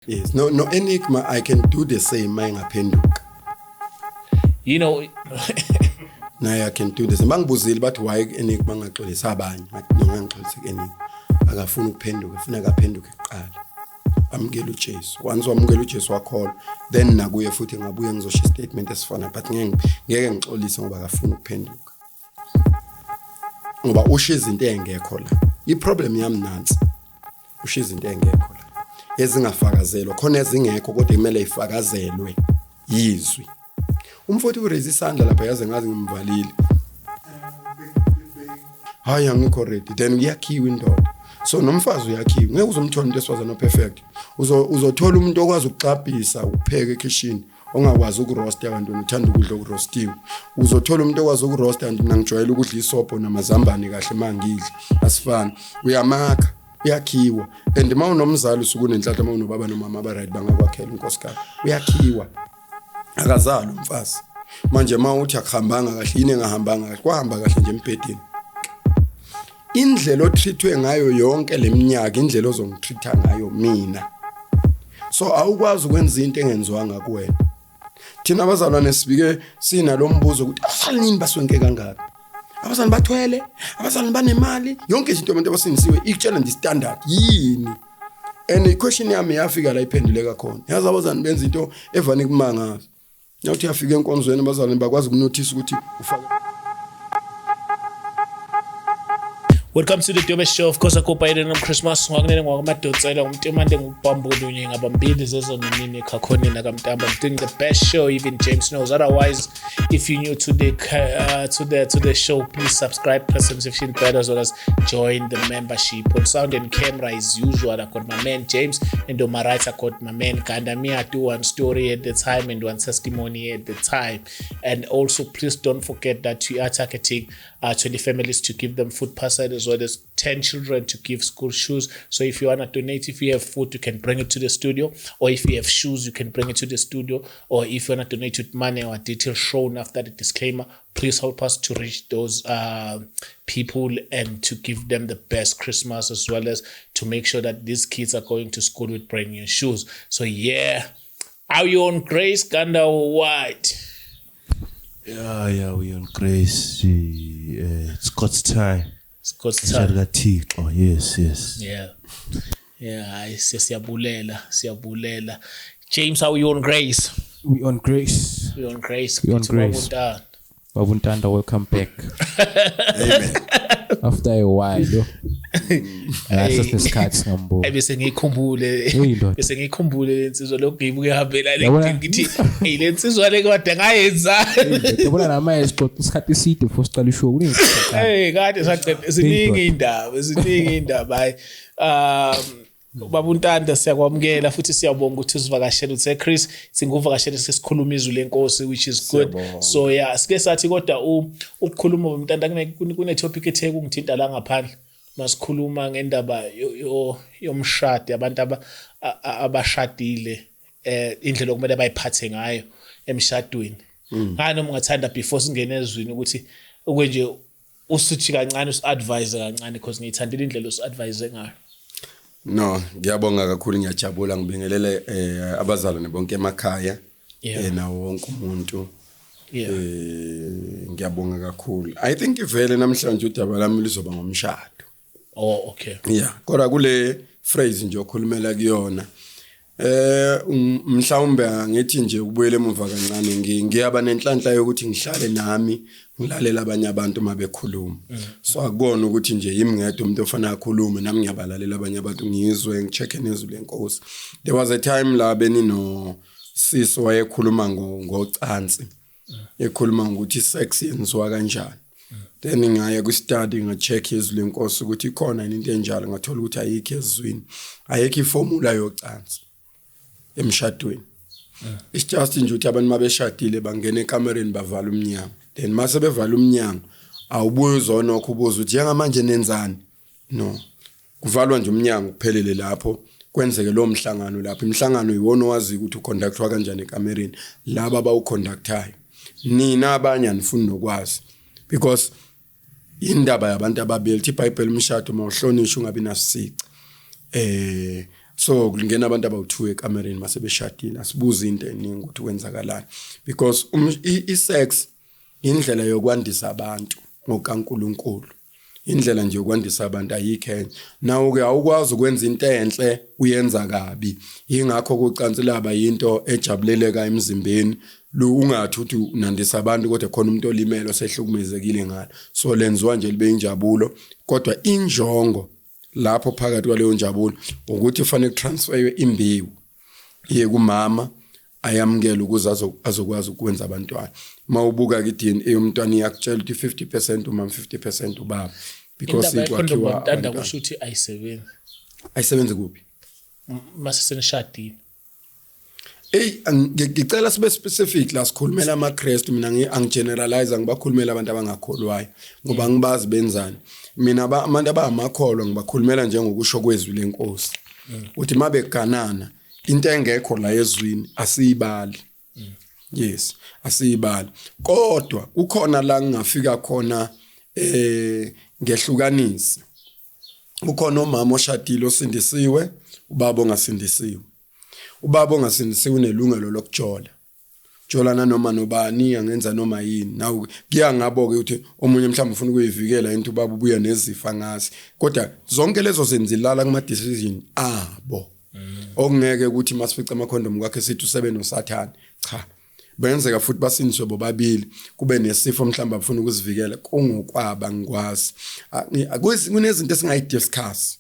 Yes, no enigma I can do the same mayengaphenduka. You know, Naye I can do the same. Bangibuzile bathi why enigma ngaxolisa abanye. Ngathi ngangixolisa enigma. Akafuna ukuphenduka, ufuna akaphenduke kuqala. Amukela uJesu. Once wamukela uJesu wakholwa, then nakuye futhi ngabuye ngizosho statement esifana but ngeke ngixolise ngoba akafuna ukuphenduka. Ngoba usho izinto engekho la. I-problem yami nansi. Usho izinto engekho la. Ezingafakazelwa khona ezingekho kodwa kumele ifakazelwe yizwi. Umfowethu uraise isandla lapha yaze ngazi ngimvalile. Hayi angikho ready then uyakhiwa indoda. So nomfazi uyakhiwa. Ngeke uzomthola umuntu esifazana perfect. Uzothola umuntu okwazi ukuxabhisa, ukupheka ekitchen, ongakwazi ukuroast abantu uthanda ukudla okuroastiwe. Uzothola umuntu okwazi ukuroast and mina ngijwayele ukudla isobho namazambane kahle mangidla. Asifani. Uyamakha, uyakhiwa. And uma unomzali usuku nenhlanhla uma unobaba nomama abaright bangakwakhela inkosikazi. Uyakhiwa. Akazali umfazi. Manje uma uthi akuhambanga kahle yini engahambanga kahle kwahamba kahle nje empedini. Indlela otreatwe ngayo yonke leminyaka indlela ozongitreata ngayo mina. So awukwazi ukwenza into engenziwanga kuwena. Thina abazalwane sibike sina lo mbuzo ukuthi abazalwane baswenke kangaka. Abazalwane bathwele, abazalwane banemali, yonke izinto abantu abasinisiwe ikutshela nje standard yini. And i-question yami yafika la iphenduleka khona. Yazi abazalwane benza into evane kumangaza. Nyathi yafika enkonzweni abazalwane bakwazi ukunotice ukuthi ufaka. welcome to the Dube Show. Of course, akupayile no Christmas ngakunene ngwamadotsela umtimande ngubambulunye ngabambili zezonini khakhoni nakamtamba. I'm doing the best show even James knows. Otherwise, if you're new to the show, please subscribe, press the notification bell as well as join the membership. On sound and camera as usual, I got my man James, and on my right I got my man Kanda. Me, I do one story at the time and one testimony at the time. And also, please don't forget that we are targeting 20 families to give them food parcel as well as 10 children to give school shoes. So if you want to donate, if you have food, you can bring it to the studio, or if you have shoes, you can bring it to the studio, or if you want to donate with money or details shown after the disclaimer, please help us to reach those people and to give them the best Christmas as well as to make sure that these kids are going to school with brand new shoes. So yeah, are you on grace, Kanda, or what? Yeah, we on grace. It's God's time. It's God's time. Oh, yes. Yeah, siyabulela. James, how are you on grace? We on grace. We on grace. Babuntanda, welcome back. Amen. After a while, ngesikhathi ngambo. Bese ngikhumbule lensizwa logibu kehambela ngithi hey lensizwa le kodwa ngayenza. Yabona nama esixoxa isikhathi eside for siqala ishow kuningi. Hey kade saqeda siningi indaba. Babuntanda siyakwamukela futhi siyabonga ukuthi usivakashela uthe Chris singuvakashela sesikhuluma izwi lenkosi which is good. So yeah, sike sathi kodwa ukukhuluma babuntanda kune topic ethe kungithinta la ngaphandle. Masikhuluma ngendaba yomshado abantu abashadile indlela okumele bayiphathe ngayo emshadweni. Ngani ungathanda before singene ezwini ukuthi ukwenje usithi kancane usadvise kancane because ngiyithandile indlela usadvise ngayo. No, ngiyabonga kakhulu ngiyajabula ngibingelele abazalwane bonke emakhaya nawo wonke umuntu. Ngiyabonga kakhulu. I think ivele namhlanje udaba lami lizoba ngomshado. Oh, okay. Yeah, kodwa kule phrase nje okhulumela kuyona. Mhlawumbe ngithi nje ubuyele emuva kancane ngiyaba nenhlanhla yokuthi ngihlale nami ngilalela abanye abantu mabekhuluma. So akubona ukuthi nje yimi ngedwa umuntu ofana akhulume nami ngiyabalalela abanye abantu ngizwe ngichecke nezwi lenkosi. There was a time la benino sisi wayekhuluma ngocansi. Ekhuluma ukuthi sex yenziwa kanjani. Then ngaya ku study ngacheck izwi lenkosi ukuthi ikhona into enjalo ngathola ukuthi ayikho ezwini. Ayikho iformula yocansi emshadweni. It's just nje ukuthi abantu mabeshadile bangena ekamereni bavala umnyango. Then mase bevala umnyango awubuye uzona ukubuza ukuthi njengamanje nenzani. No. Kuvalwa nje umnyango kuphelele lapho kwenzeke lo mhlangano lapho. Imhlangano iwona owazi ukuthi uconductwa kanjani ekamereni. Laba bawuconductayo. Nina abanye anifuni nokwazi because indaba yabantu ababili iBhayibheli umshado mawuhlonishwa ungabi nasici. so kulingena abantu abawu2 ekamereni mase beshadile asibuza into eningi ukuthi kwenzakalani because isex indlela yokwandisa abantu ngokaNkulunkulu indlela nje yokwandisa abantu ayikho nawo ke awukwazi ukwenza into enhle uyenza kabi ingakho kucansi laba into ejabuleleka emzimbeni ungathi uthi unandisa abantu kodwa khona umuntu olimelo sehlukumezekile ngalo so lenziwa nje libe injabulo kodwa injongo lapho phakathi kwaleyo njabulo ukuthi ufanele transfer imbewu iye kumama ayamukela ukuze azokwazi ukwenza abantwana mawubuka ke DNA umntwana iyakutshela ukuthi 50% umama 50% ubaba because ikwakhiwa ntanda kusho ukuthi ayisebenzi kuphi mase senishadile ngicela sibe specific la sikhulumela amaKristu mina angigeneralize ngibakhulumela abantu abangakholwayo ngoba ngibazi benzani mina abantu abamakholwa ngibakhulumela njengokusho kwezwi lenkosi uthi mabeganana into engekho la ezwini asiyibali yes asiyibali kodwa ukhona la ngafika khona ngehlukanisi ukhona umama oshadile osindisiwe ubaba ongasindisiwe ubaba ongasindisiwe unelungelo lokujola jolana noma nobani angenza noma yini nawu kuya ngabo ke ukuthi omunye mhlawumbe ufuna ukuyivikela into ubaba ubuya nezifa ngazi kodwa zonke lezo zenzilala kuma decision abo okungeke ukuthi masifica amakhondom kwakhe sithi usebe noSathane cha benzeka futhi basindiswe bobabili kube nesifo mhlawumbe afuna ukuzivikela kungokwaba ngikwazi kunezinto esingayidiscuss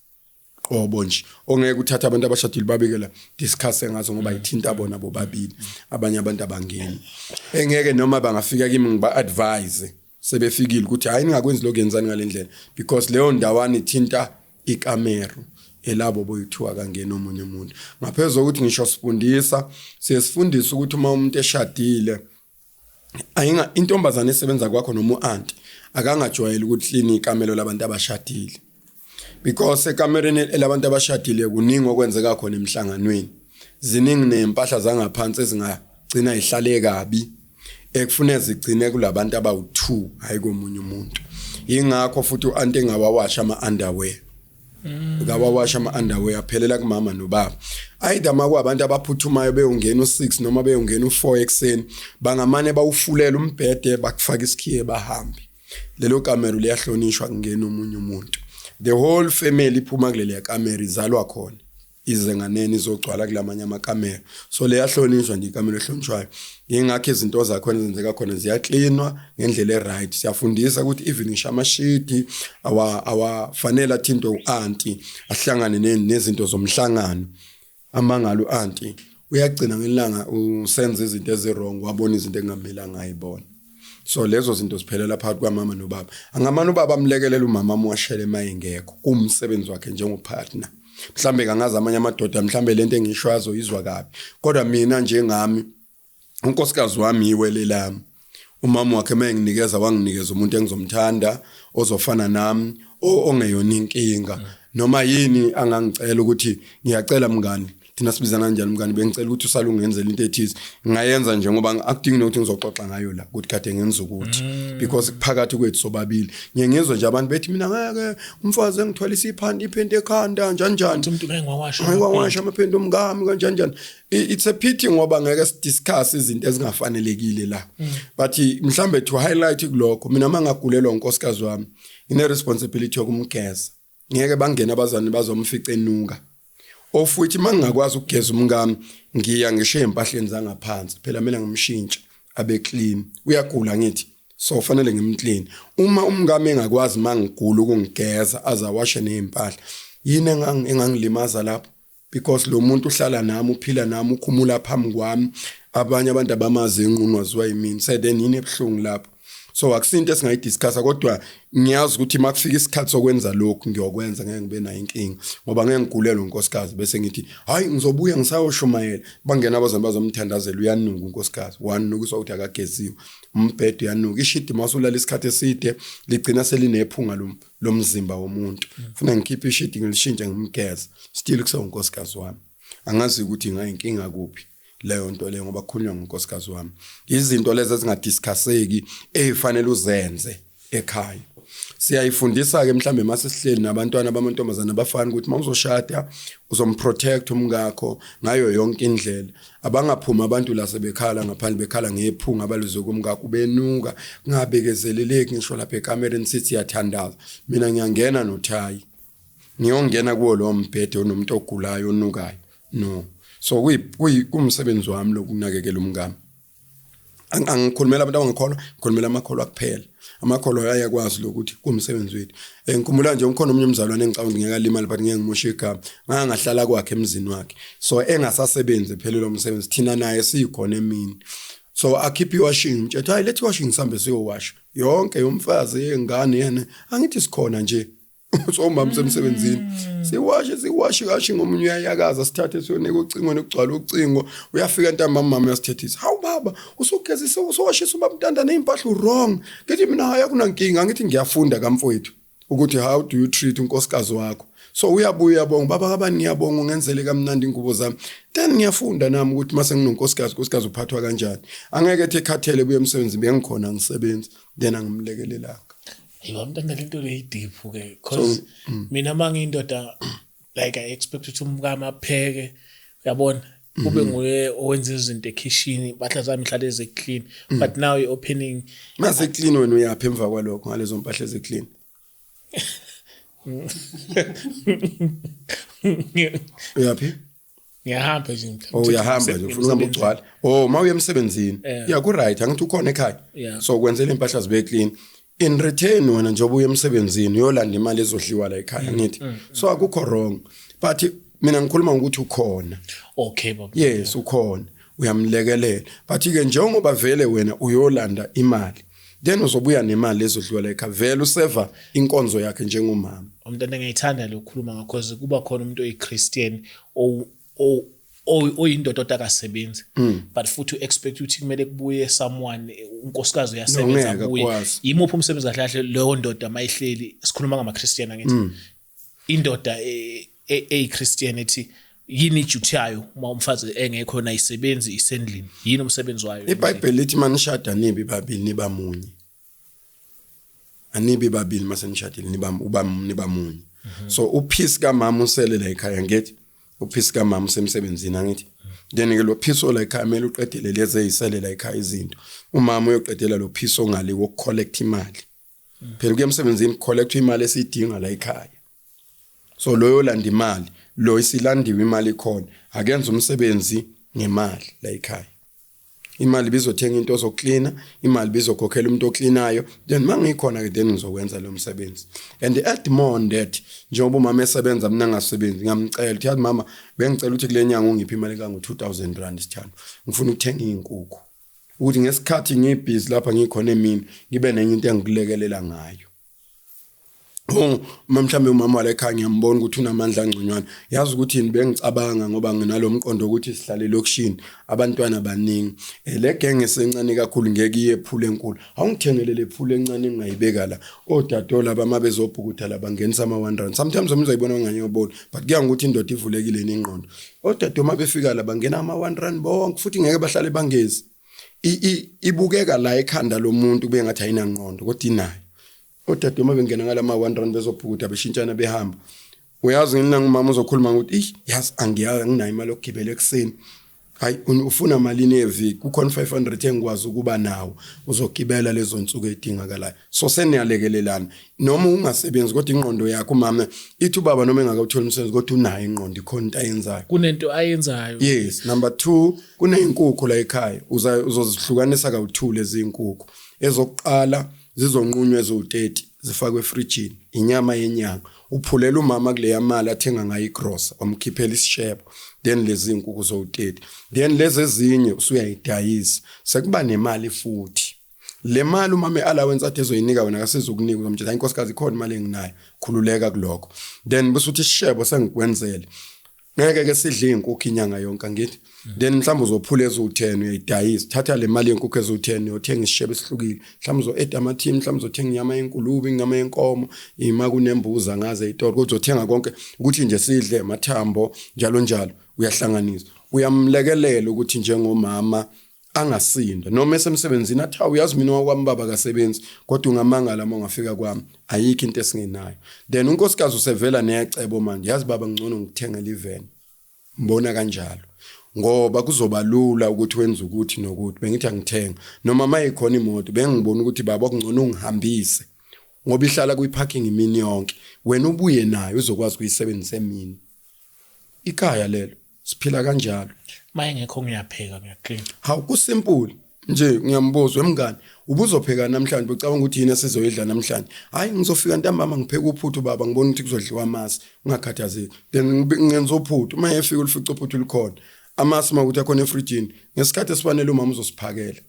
qobo nje ongeke uthatha abantu abashadile babekela discuss ngazo ngoba ithinta bona bobabili abanye abantu abangeni engeke noma bangafika kimi ngiba advise sebefikile ukuthi hayi ningakwenzi lokho yenzani ngalendlela because leyo ndawana ithinta ikamero elabo boyithiwa kangena omunye umuntu ngaphezulu ukuthi ngisho sifundisa siyesifundisa ukuthi uma umuntu eshadile ayinga intombazane esebenza kwakho noma uanti akangajwayeli ukuthi clean ikamelo labantu abashadile because ekamereni elabantu abashadile kuningi okwenzeka khona emhlanganweni ziningi nempahla zangaphansi ezingagcina ihlale kabi ekufuneka zigcine kulabantu abawu2 hayi komunye umuntu ingakho futhi uanti engawawasha ama-underwear ngawawasha ama-underwear aphelela kumama nobaba ayida makwabantu abaphuthumayo beyongena u6 noma beyongena u4 ekseni bangamane bawufulela umbhede bakufaka isikhiye bahambe lelo kamera liyahlonishwa kungena omunye umuntu the whole family iphuma kuleli kamera izalwa khona izenganeni izogcwala kulamanye amakamera so leyahlonishwa nje ikamera ehlonishwayo ingakho izinto zakho ezenzeka khona ziyacleanwa ngendlela eright siyafundisa ukuthi even ishamashidi awafanele athinto uanti ahlangane nezinto zomhlangano amangalo uanti uyagcina ngelanga usenza izinto ezirong wabona izinto engamelanga ayibona so lezo zinto ziphelela phakathi kwamama nobaba angamana ubaba amlekelela umama amwashele mayengekho kumsebenzi wakhe njengopartner mhlambe kangaza amanye amadoda mhlambe lento engishwazo izwa kabi kodwa mina njengami unkosikazi wami iwelelami umama wakhe menginikeza wanginikeza umuntu engizomthanda ozofana nami ongeyona inkinga noma yini angangicela ukuthi ngiyacela mngani thina sibizana kanjani mngani bengicela ukuthi usalungenzela into ethize ngayenza nje ngoba akudingi nokuthi ngizoxoxa ngayo la ukuthi kade ngenza ukuthi because kuphakathi kwethu sobabili ngiyengizwe nje abantu bethi mina ngeke umfazi engithwalisa iphente ekhanda njani umuntu ngewawasha amaphende omngami kanjani it's a pity ngoba ngeke sidiscuss izinto ezingafanelekile la but mhlambe to highlight kulokho mina mangagulelwa unkosikazi wami ine responsibility yokumgeza ngeke bangena abazane bazomfica enuka ofuthi mangakwazi ukugeza umngami ngiya ngisho empahleni zangaphansi phela mina ngimshintsha abe clean uyagula ngithi so fanele ngimclean uma umngami engakwazi mangigula ukungigeza azawashe nezimpahla yini engangilimaza lapho because lo muntu uhlala nami uphila nami ukhumula phambi kwami abanye abantu abamazi inqunwa ziwa yimini said then yini ebhlungu lapho so akusinto esingayidiscussa kodwa ngiyazi ukuthi makufika isikhathi sokwenza lokho ngiyokwenza ngeke ngibe nayo inkinga ngoba ngeke ngigulelwe unkosikazi bese ngithi hayi ngizobuya ngisayoshumayela bangena abazana bazomthandazela uyanuka unkosikazi wanuka ukuthi akageziwe umbhedo uyanuka ishidi masulala isikhathi eside ligcina selinephunga lomzimba womuntu ufuna ngikhiphe ishidi ngilishintshe ngimgeza still kusewunkosikazi wami angazi ukuthi ngayinkinga kuphi leyo nto leyo ngoba kukhulunywa ngonkosikazi wami izinto lezi ezingadiscusseki ezifanele uzenze ekhaya siyayifundisa ke mhlambe mase sihleli nabantwana bamantombazana abafana ukuthi mawuzoshada uzomprotect umngakho ngayo yonke indlela abangaphuma abantu la sebekhala ngaphandle bekhala ngephunga abaluzo kumngakho benuka kungabekezeleleki ngisho lapha eCameron City yathandaza mina ngiyangena noThayi ngiyongena kuwo lo mbhede onomuntu ogulayo onukayo no so kumsebenzi wami lokunakekela umngane angikhulumela abantu abangikholwa ngikhulumela amakholwa kuphela amakholwa ayakwazi lokuthi kumsebenzi wethu ngikhumbula nje umkhono omnye umzalwane engicabanga ngeke alimali but ngeke ngimoshe igama ngahlala kwakhe emzini wakhe so engasasebenze phela lo msebenzi thina naye sikhona emini so akhipha iwashing mthetho hayi lethi washing sambe siyowasha yonke yomfazi yengane yena angithi sikhona nje so umama semsebenzini siwashe kahle ngomunye uyayakaza sithathe siyoneka ucingo nekugcwala ucingo uyafika ntambama mama yasithethisa hawu baba usugezisa usowashisa ubaba ntanda nezimpahla wrong ngithi mina haya kunankinga ngithi ngiyafunda kamfowethu ukuthi how do you treat unkosikazi wakho so uyabuya bonga baba kabani ngiyabonga ungenzele kamnandi ingubo zami then ngiyafunda nami ukuthi mase nginonkosikazi uphathwa kanjani angeke ethi ekhathele buye emsebenzini bengikhona ngisebenza then angimlekelelanga. Yiba mntana lento le deep ke because mina mangiyindoda like I expect ukuthi umkama apheke uyabona kube nguye owenza izinto ekitchen impahla zami ihlale eze clean but now you opening mase clean wena uyapha emva kwalokho ngalezo mpahla eze clean uyaphi ngiyahamba nje uyahamba nje ufuna ukuhamba ugcwala mawuye emsebenzini ku right angithi ukhona ekhaya so kwenzela impahla zibe clean in return wena njengoba uye emsebenzini uyolanda imali ezodliwa la ekhaya ngithi so akukho wrong but mina ngikhuluma ukuthi ukhona okay baba yes ukhona uyamlekelela but ke njengoba vele wena uyolanda imali then uzobuya nemali ezodliwa la ekhaya vele useva inkonzo yakhe njengomama umntana ngiyithanda lokukhuluma ngakho kuba khona umuntu oyiChristian oyindoda akasebenzi but futhi expect ukuthi kumele kubuye someone unkosikazi uyasebenza kuye yimuphi umsebenzi kahle leyo ndoda mayihleli sikhuluma ngamaChristian ngithi indoda eyiChristianity yini duty yayo uma umfazi engekho na isebenzi isendlini yini umsebenzi wayo iBhayibheli lithi manishada nibi babili nibamunye anibi babili masenishadile nibamunye so upeace kamama usele la ekhaya ngithi upeace kamama usemsebenzini angithi then ke lo peace ola ekhaya mele uqedele lezi ezisele la ekhaya izinto umama uyoqedela lo peace ongale wokucollect imali phela kuye emsebenzini collect imali esidinga la ekhaya so loyo landa imali lo isilandiwe imali khona akenza umsebenzi ngemali la ekhaya imali bizothenga into ozocleana imali bizokhokhela umuntu ocleanayo then mangikhona ke then ngizokwenza lo msebenzi and at more on that njengoba umama esebenza mina ngasebenzi ngamcela uthi yazi mama bengicela ukuthi kule nyanga ungiphi imali engango-2000 rand isithando ngifuna ukuthenga izinkukhu ukuthi ngesikhathi ngibhizi lapha ngikhona emini ngibe nenye into engikulekelela ngayo mhlawumbe umama wala ekhaya ngiyambona ukuthi unamandla angconywana yazi ukuthi yini bengicabanga ngoba nginalo mqondo ukuthi sihlale lokishini abantwana abaningi le genge sencane kakhulu ngeke iyephula enkulu awungithengelele ephula encane engayibeka la odadola bama bezobhukutha la bangenisa ama-100 sometimes umzayibona nganyobona but kuya ngokuthi indoda ivulekile nengqondo odado uma befika la bangena ama-100 bonke futhi ngeke bahlale bangezi ibukeka la ekhanda lomuntu bengathi ayina ngqondo kodwa inayo odade uma bengena ngala ma-100 bezobhukutha beshintshana behamba uyazi ngina ngumama uzokhuluma ukuthi yazi anginayo imali yokugibela ekuseni hayi ufuna malini eviki kukhona 500 engikwazi ukuba nawo uzogibela lezo nsuku edingakalayo so seniyalekelelana noma ungasebenzi kodwa ingqondo yakho mama ithi ubaba noma engakawutholi umsebenzi kodwa unayo ingqondo ikhona into ayenzayo kunento ayenzayo yes number 2 kunezinkukhu la ekhaya uzozihlukanisa kawu2 lezi zinkukhu ezokuqala zizonqunywa ezo30 zifakwe efrijini inyama yenyanga uphulela umama kule yamali athenga ngayo igross wamkhiphela isishebo then lezi inkukhu zo30 then lezi ezinye usuyayidayisa sekuba nemali futhi le mali umama allowance athi ezoyinika wena akasizokunika uzomtshela inkosikazi ikhona imali enginayo khululeka kuloko then bese uthi isishebo sengikwenzele ngeke ke sidle inkukhu inyanga yonke ngithi then mhlawumbe uzophula ezo10 uyayidayisa thatha le mali yenkukhu ezo10 uyothenga isishebo esihlukile mhlawumbe uzo-add amathini mhlawumbe uzothenga inyama yenkulubi inyama yenkomo ima kunembuza ngaze ey'tolo kodwa uzothenga konke ukuthi nje sidle amathambo njalo njalo uyahlanganisa uyamlekelela ukuthi njengomama angasinda noma esemsebenzini athi uyazi mina wakwami baba kasebenzi kodwa ungamangala uma ungafika kwami ayikho into esingenayo then unkosikazi usevela necebo manje yazi baba ngcono ngithenga liveni mbona kanjalo ngoba kuzoba lula ukuthi wenze ukuthi nokuthi bengithi angithenga noma mayikhona imoto bengibona ukuthi baba okungcono ungihambise ngoba ihlala kuyiparking imini yonke wena ubuye nayo uzokwazi ukuyisebenzisa emini ikhaya lelo siphila kanjalo maye ngekho ngiyapheka ngiyaclean hawu kusimple nje ngiyambuza wemngane ubuzopheka namhlanje ucabanga ukuthi yini esizoyidla namhlanje hayi ngizofika ntambama ngipheka uphuthu baba ngibona ukuthi kuzodliwa amasi ungakhathazeki then ngenza uphuthu uma efika ulifica uphuthu likhona amasi makuthi akhona efrijini ngesikhathi esifanele umama uzosiphakela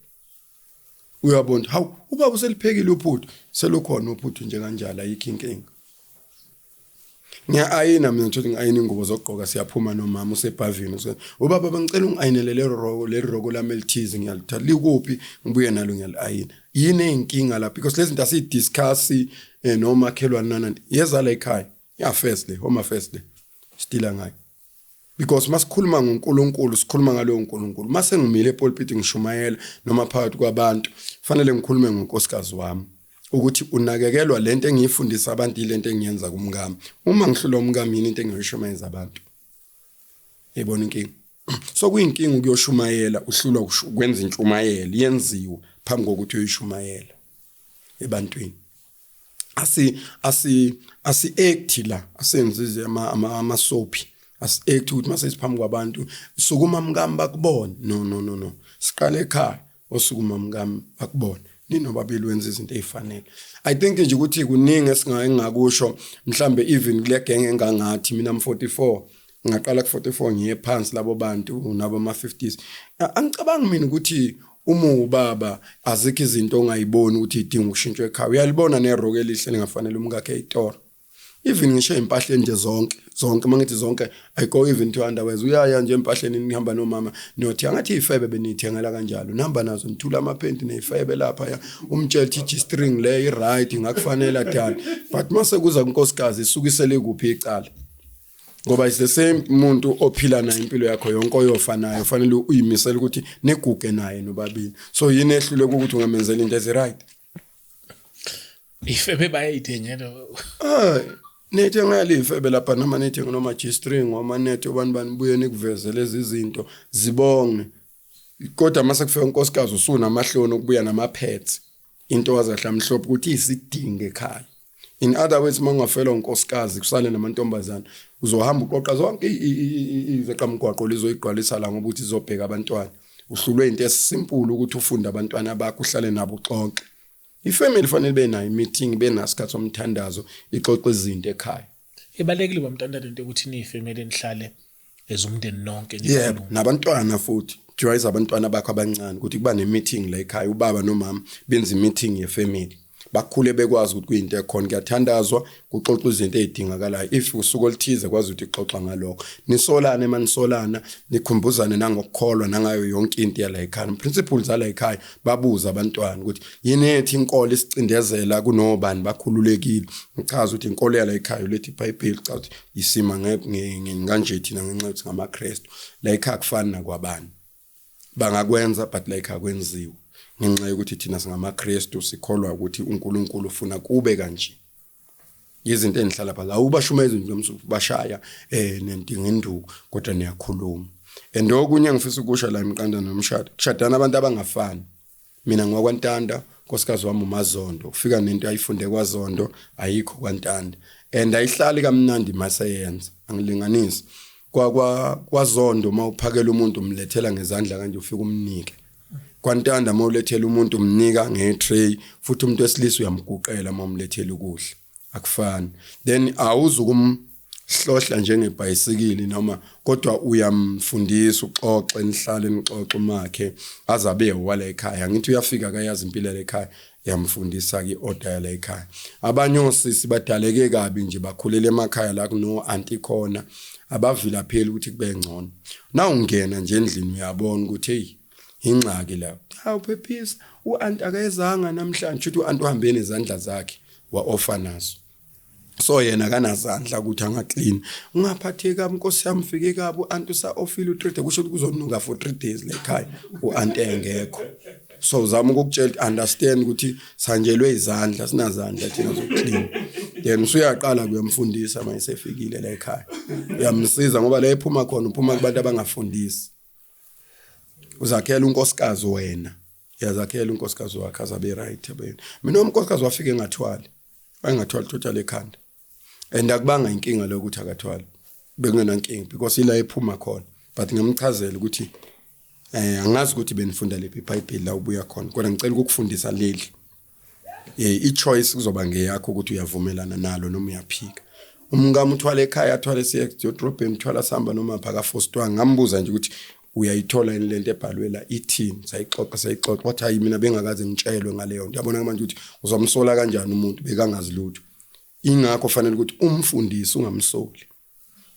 uyabona hawu ubaba useliphekile uphuthu selukhona uphuthu nje kanjalo ayikho inkinga ngiya-ayina mina ngithi ngi-ayina ingubo zokugqoka siyaphuma nomama usebhavini ubaba bangicela ungi-ayinele leli roko lami elithize ngiyalithatha likuphi ngibuye nalo ngiyali-ayina yini ey'nkinga lapho because lezi zinto asiyidiscuss nomakhelwane nananti yeza la ekhaya ya-first le home affairs le sidila ngayo because masikhuluma ngoNkulunkulu sikhuluma ngalowo nkulunkulu mase ngimile epulpit ngishumayela noma phakathi kwabantu fanele ngikhulume ngonkosikazi wami ukuthi unakekelwa lento engiyifundisa abantu ilento engiyenza kumngami uma ngihlula umngami yini into engiyishumayeza abantu yebona inkinga so kuyinkinga ukuyoshumayela uhlulwa ukwenza intshumayelo yenziwe phambi kokuthi uyishumayela ebantwini asi act la asenzize ama soapy asi-act ukuthi mase siphambi kwabantu sukuma mngami bakubona no siqale ekhaya osukuma mngami bakubona ninobabili wenza izinto ezifanele I think nje ukuthi kuningi esingakusho mhlambe even kule gang engangathi mina am44 ngaqala ku44 ngiye phansi labo bantu nabo ama50s angicabangi mina ukuthi uma ubaba azikho izinto ongayiboni ukuthi idinga ukushintshwa ekhaya uyalibona neroko elihle lingafanele umkakhe eToro even ngisho impahleni nje zonke mangithi zonke I go even to underwear uyaya nje empahleni nihamba nomama nothi angathi ifebe benithengela kanjalo nihamba nazo nithula amaphenti nezifebe lapha umtshela ukuthi string le i-right ngakufanele dala but mase kuza kunkosikazi isukisele kuphi icala ngoba is the same umuntu ophila nayo impilo yakho yonke oyofanayo fanele uyimisela ukuthi neguge naye nobabili so yini ehlule ukuthi ungamenzela into ezi-right ifebe bayayithengela nethenga ifebe lapha noma nethenga noma G-string noma net abantu banibuye nikuveze lezi zinto zibonge kodwa mase kufika unkosikazi usunamahloni okubuya namaphets into wazahla mhlophe ukuthi isidinge ekhaya in other words mangafela unkosikazi kusale namantombazana uzohamba uqoqa zonke izeqhamgwaqo lizoyiqwalisa la ngoba uthi izobheka abantwana uhlulwe into esimple ukuthi ufunde abantwana bakho uhlale nabo uxoxe ifamily fanele benayo meeting benasikhathi somthandazo ixoxe izinto ekhaya ibalekile bamntanda lento ukuthi nifamily nihlale ezumndeni nonke yebo nabantwana futhi joyce abantwana bakho abancane ukuthi kuba ne-meeting la ekhaya ubaba nomama benza i-meeting ye-family bakhule bekwazi ukuthi kuyinto ekhona kuyathandazwa kuxoxwa izinto ezidingakalayo if usuku oluthize kwazi ukuthi ixoxa ngalokho nisolana emanisolana nikhumbuzane nangokukholwa nangayo yonke into yala ekhaya principles ala ekhaya babuza abantwana ukuthi yini ethi inkolo isicindezela kunobani bakhululekile ngichaza ukuthi inkolo yala ekhaya lethi iBhayibheli cha ukuthi isima nganje thina ngenxa ngamaKristu la ekhaya kufana nakwabani bangakwenza but la ekhaya kwenziwe ngenxa yokuthi thina singamaKristu sikholwa ukuthi uNkulunkulu ufuna kube kanje izinto endihlala phala awubashumayeza nje bashaya nentingenduku kodwa niyakhuluma and okunye ngifisa ukusho la imqanda nomshado kushadana abantu abangafani mina ngwakwaNtanda nkosikazi wami uMazondo ufika nento ayifunde kwaZondo ayikho kwaNtanda and ayihlali kamnandi maseyenza angilinganisi kwaZondo mawuphakela umuntu umlethela ngezandla kanje ufika umnike kwaNtanda mawulethela umuntu umnika ngetray futhi umuntu wesilisa uyamguqela mawumlethela ukudla akufani then awuzukumhlohla njengebhayisikili noma kodwa uyamfundisa uxoxe nihlale nixoxe umakhe azabe wala ekhaya ngithi uyafika akayazi impilo lekhaya yamfundisa ke order la ekhaya abanye osisi badaleke kabi nje bakhulela emakhaya la kuno auntie khona abavila phela ukuthi kube ngcono na ungena nje endlini uyabona ukuthi hey ingxaki la hawu phephisa uanti akayezanga namhlanje uthi uanti uhambe nezandla zakhe wa offer nazo so yena kanazandla ukuthi angaclean ungaphatheka inkosi yami fike kabo anti sa ofile u3 kusho ukuthi kuzonuka for 3 days la ekhaya uanti engekho so uzama ukukutshela understand ukuthi sanjelwe izandla sinazandla thina zokuclean then usuyaqala kuyamfundisa manje efikile la ekhaya uyamsiza ngoba la ephuma khona uphuma kubantu abangafundisi uzakhela unkosikazi wena yazakhela unkosikazi wakhe azabe right mina unkosikazi wafike engathwali angathwali total ekhanda and akubanga inkinga lokuthi akathwali bekungena inkinga because ila ephuma khona but ngamchazela ukuthi angazi ukuthi benifunda lephi iBhayibheli la ubuya khona kodwa ngicela ukukufundisa leli i-choice kuzoba ngeyakho ukuthi uyavumelana nalo noma uyaphika umngamo uthwala ekhaya athwale siyedrobheni uthwala samba noma phaka fostwa ngambuza nje ukuthi uyayithola lento ebhalwe la ithini sayixoxa wathi hayi mina bengakaze ngitshelwe ngaleyo nto yabona manje ukuthi uzomsola kanjani umuntu bekangazi lutho ingakho fanele ukuthi umfundisi ungamsoli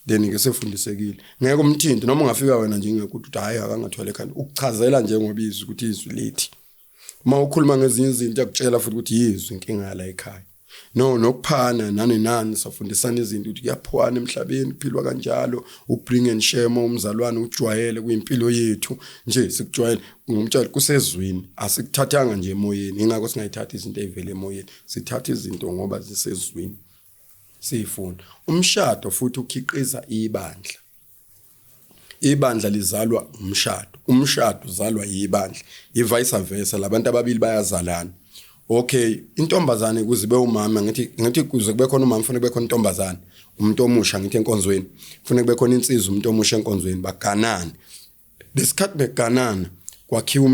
then ke sefundisekile ngeke umthindi noma ungafika wena nje ngekuthi hayi akangathwala ekhanda ukuchazela nje ngoba izwi ukuthi izwi lithi uma ukhuluma ngezinye izinto yakutshela futhi ukuthi yizwi inkinga la ekhaya nokuphana nani safundisana izinto ukuthi kuyaphwana emhlabeni kuphilwa kanjalo ubring and share umzalwane ujwayele kuyimpilo yethu nje sikujwayele ngumtshela kusezwini asikuthathanga nje emoyeni ingakho singayithatha izinto ezivela emoyeni sithatha izinto ngoba zisezwini sifunda umshado futhi ukhiqiza ibandla lizalwa umshado uzalwa ibandla vice versa labantu ababili bayazalana okay intombazane kuzibe umama ngithi kuze kube khona umama kufanele kube khona intombazane umuntu omusha ngithi enkonzweni kufanele kube khona insizwa umuntu omusha enkonzweni baganana lesikhathi beganana kwakhiwa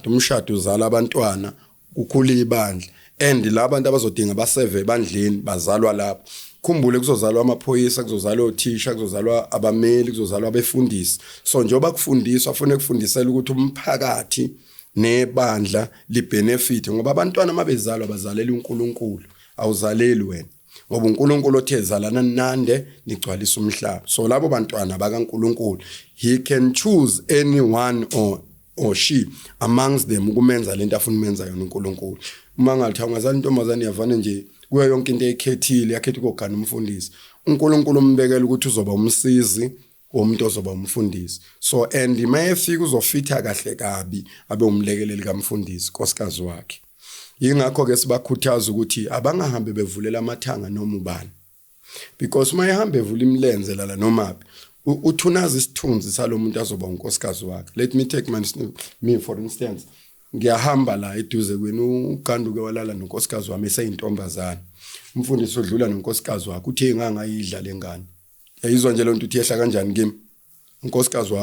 umshado uzala abantwana ukhula ibandla and labantu abazodinga baseve ebandleni bazalwa lapho khumbule kuzozalwa amaphoyisa kuzozalwa othisha kuzozalwa abameli kuzozalwa abefundisi so njengoba kufundiswa kufanele kufundisela ukuthi umphakathi nebandla libenefit ngoba abantwana mabezalwa bazalela uNkulunkulu awuzaleli wena ngoba uNkulunkulu othezalana nande ligcwalisa umhlaba so labo bantwana bakaNkulunkulu he can choose anyone or she amongst them ukumenza lento afuna umenza yona uNkulunkulu uma ngathi angazali intombazane yavana nje kuyo yonke into ekhethile yakhetha ukugana umfundisi uNkulunkulu umbekela ukuthi uzoba umsizi umuntu ozoba umfundisi so and mayefika uzofitha kahle kabi abe umlekeleli kaMfundisi nkosikazi wakhe ingakho ke sibakhuthaza ukuthi abangahambe bevulela amathanga noma ubani because mayehamba evula imilenze la noma uthunaza isithunzi salomuntu azoba unkosikazi wakhe let me take me for instance ngiyahamba la eduze kwenu uGanduke walala nonkosikazi wami eseyintombazana umfundisi odlula nonkosikazi wakhe uthe ngangayidla lengane yayizwa nje lonto uthi yehla kanjani kimi unkosikazi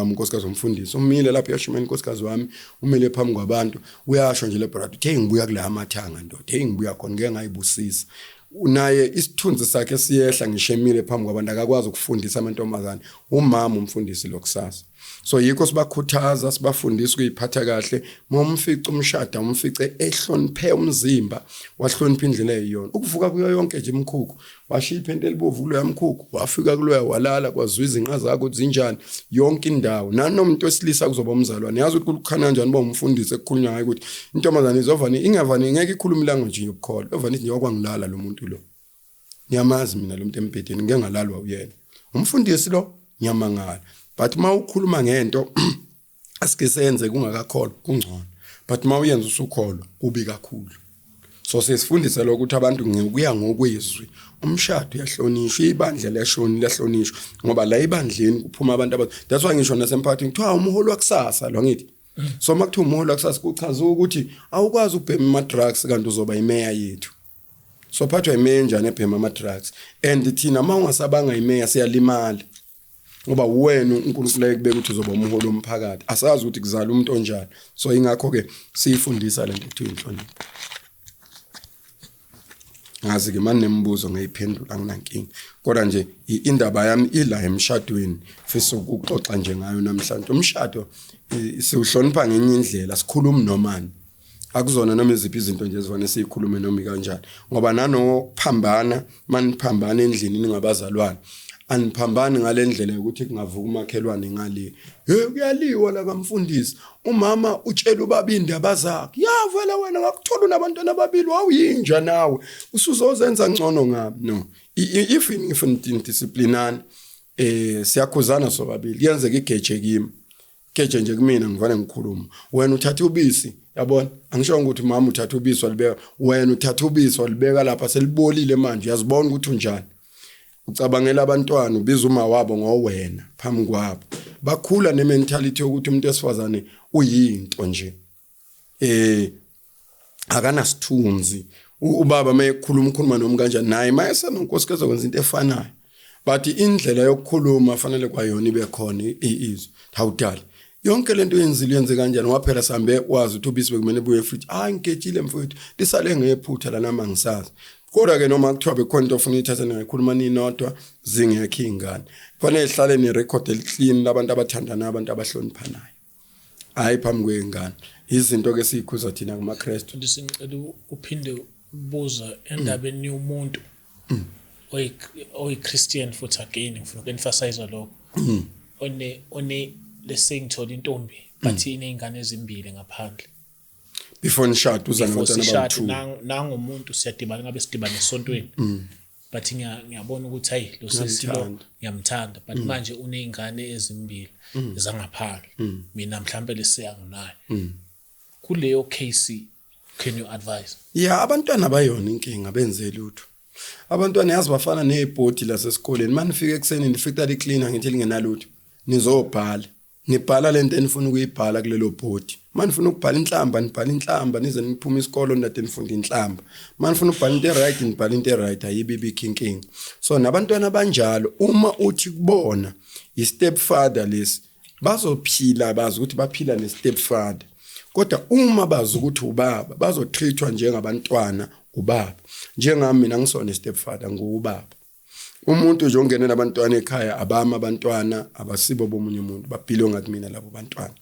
womfundisi umile lapho yashimeni unkosikazi wami umile phambi kwabantu uyasho nje le brother uthe ngibuya kula amathanga ndoda ngibuya khona ngeke ngayibusisa unaye isithunzi sakhe siyehla ngishemile phambi kwabantu akakwazi ukufundisa amantombazane umama umfundisi lokusasa so yikho sibakhuthaza sibafundisa ukuyiphatha kahle momfica umshado umfice ehloniphe umzimba wahlonipha indlela eyiyona ukuvuka kuyo yonke nje imkhukhu washiya iphente elibovu kulo yamkhukhu wafika kuloya walala kwazwa izinqa zakho zinjani yonke indawo nanomuntu wesilisa kuzoba umzalwane yazi ukuthi kukhana kanjani ba umfundisi ekukhulunywa ngayo ukuthi intombazane izovani ingavani ngeke ikhulume language yokukholwa ovani nje wakwangilala lo muntu lo ngiyamazi mina lo muntu empedeni ngeke ngalalwa uyena umfundisi lo ngiyamangala but mawukhuluma ngento asikesenze kungakakholwa kungcono but mawuyenza usukholwa kubi kakhulu so sesifundisa lokho ukuthi abantu ngikuya ngokwezwi umshado uyahlonishwa ibandla liyahlonishwa ngoba la ibandleni kuphuma abantu that's why ngisho nasemphakathini kuthiwa umholi wakusasa lo ngithi so makuthiwa umholi wakusasa kuchaza ukuthi awukwazi ukubhema ama drugs kanti uzoba imeya yethu so phathwa imeya njani ebhema ama drugs and thina mawungasabanga imeya siyalimala ngoba wena uNkulunkulu ekubeka ukuthi uzoba umholi womphakathi asazi ukuthi kuzala umuntu onjani so ingakho ke siyifundisa lento ekuthiwa inhlonipho ngazi ke manje nembuzo ngayiphendula nginankinga kodwa nje indaba yami ila emshadweni fisa ukuxoxa nje ngayo namhlanje umshado siuhlonipha ngenye indlela sikhuluma nomani akuzona noma iziphi izinto nje ezivane siyikhulume noma kanjani ngoba nanokuphambana maniphambana endlini ningabazalwane aniphambani ngalendlela ukuthi kungavuka umakhelwane ngale kuyaliwa la kamfundisi umama utshela ubabindi abazakhe yavela wena ngakuthola unabantwana ababili wawuyinja nawe usuzozenza ngcono ngami no if indisciplinane siyakhuzana sobabili yenzeka igeje kimi geje nje kumina ngivane ngikhuluma wena uthatha ubisi yabona angisho ukuthi mama uthatha ubisi walibeka wena uthatha ubisi walibeka lapha selibolile manje uyazibona ukuthi unjani ucabangela abantwana ubiza uma wabo ngowena phambi kwabo bakhula nementality yokuthi umuntu esifazane uyinto nje akana sithunzi ubaba mayekhuluma noma kanjani naye mayesenonkosikeza kwenza into efanayo but indlela yokukhuluma fanele kwayona ibe khona izwi hawudala yonke lento yenze kanjani waphela sambe wazi ukuthi ubisi bekumele buye futhi ngiketshile mfowethu lisale ngephutha la nama ngisazi kodwa ke noma kuthiwa bekhona into ofuna ithatha ngayikhuluma ninodwa zingekho ingane kufanele ihlale ni record clean labantu abathandana abantu abahloniphanayo hayi phambi kwengane izinto ke sikhuza thina kuma Kristu ndisicela uphinde ubuza endabeni yomuntu oyi Christian futhi again ngifuna uku-emphasize lokho one let's say ngithola intombi but inezingane ezimbili ngaphandle before nishada uza nabantwana abathu nangomuntu siyadibana ngabe sidibana esontweni but ngiyabona ukuthi hayi lo sesilo ngiyamthanda but manje unezingane ezimbili zangaphandle mina mhlambe lesiyanginayo kuleyo case can you advise abantwana bayona inkinga benze lutho abantwana yazi bafana nezibhodi la sesikoleni manifika ekseni nifika li cleaner ngithi lingenalutho nizobhala nibhala lento enifuna ukuyibhala kulelo bhodi manifuna ukubhala inhlamba nibhala inhlamba nize niphuma isikolo nade nifunda inhlamba manifuna ukubhala into right nibhala into right ayibibi kinking so nabantwana banjalo uma uthi kubona i step father lesi bazophila bazi ukuthi baphila ne step father kodwa uma bazi ukuthi ubaba bazotreatwa njengabantwana ubaba njengami mina ngisona step father ngubaba umuntu nje ongenela abantwana ekhaya abama abantwana abasibo bomunye umuntu baphile ngathi mina labo bantwana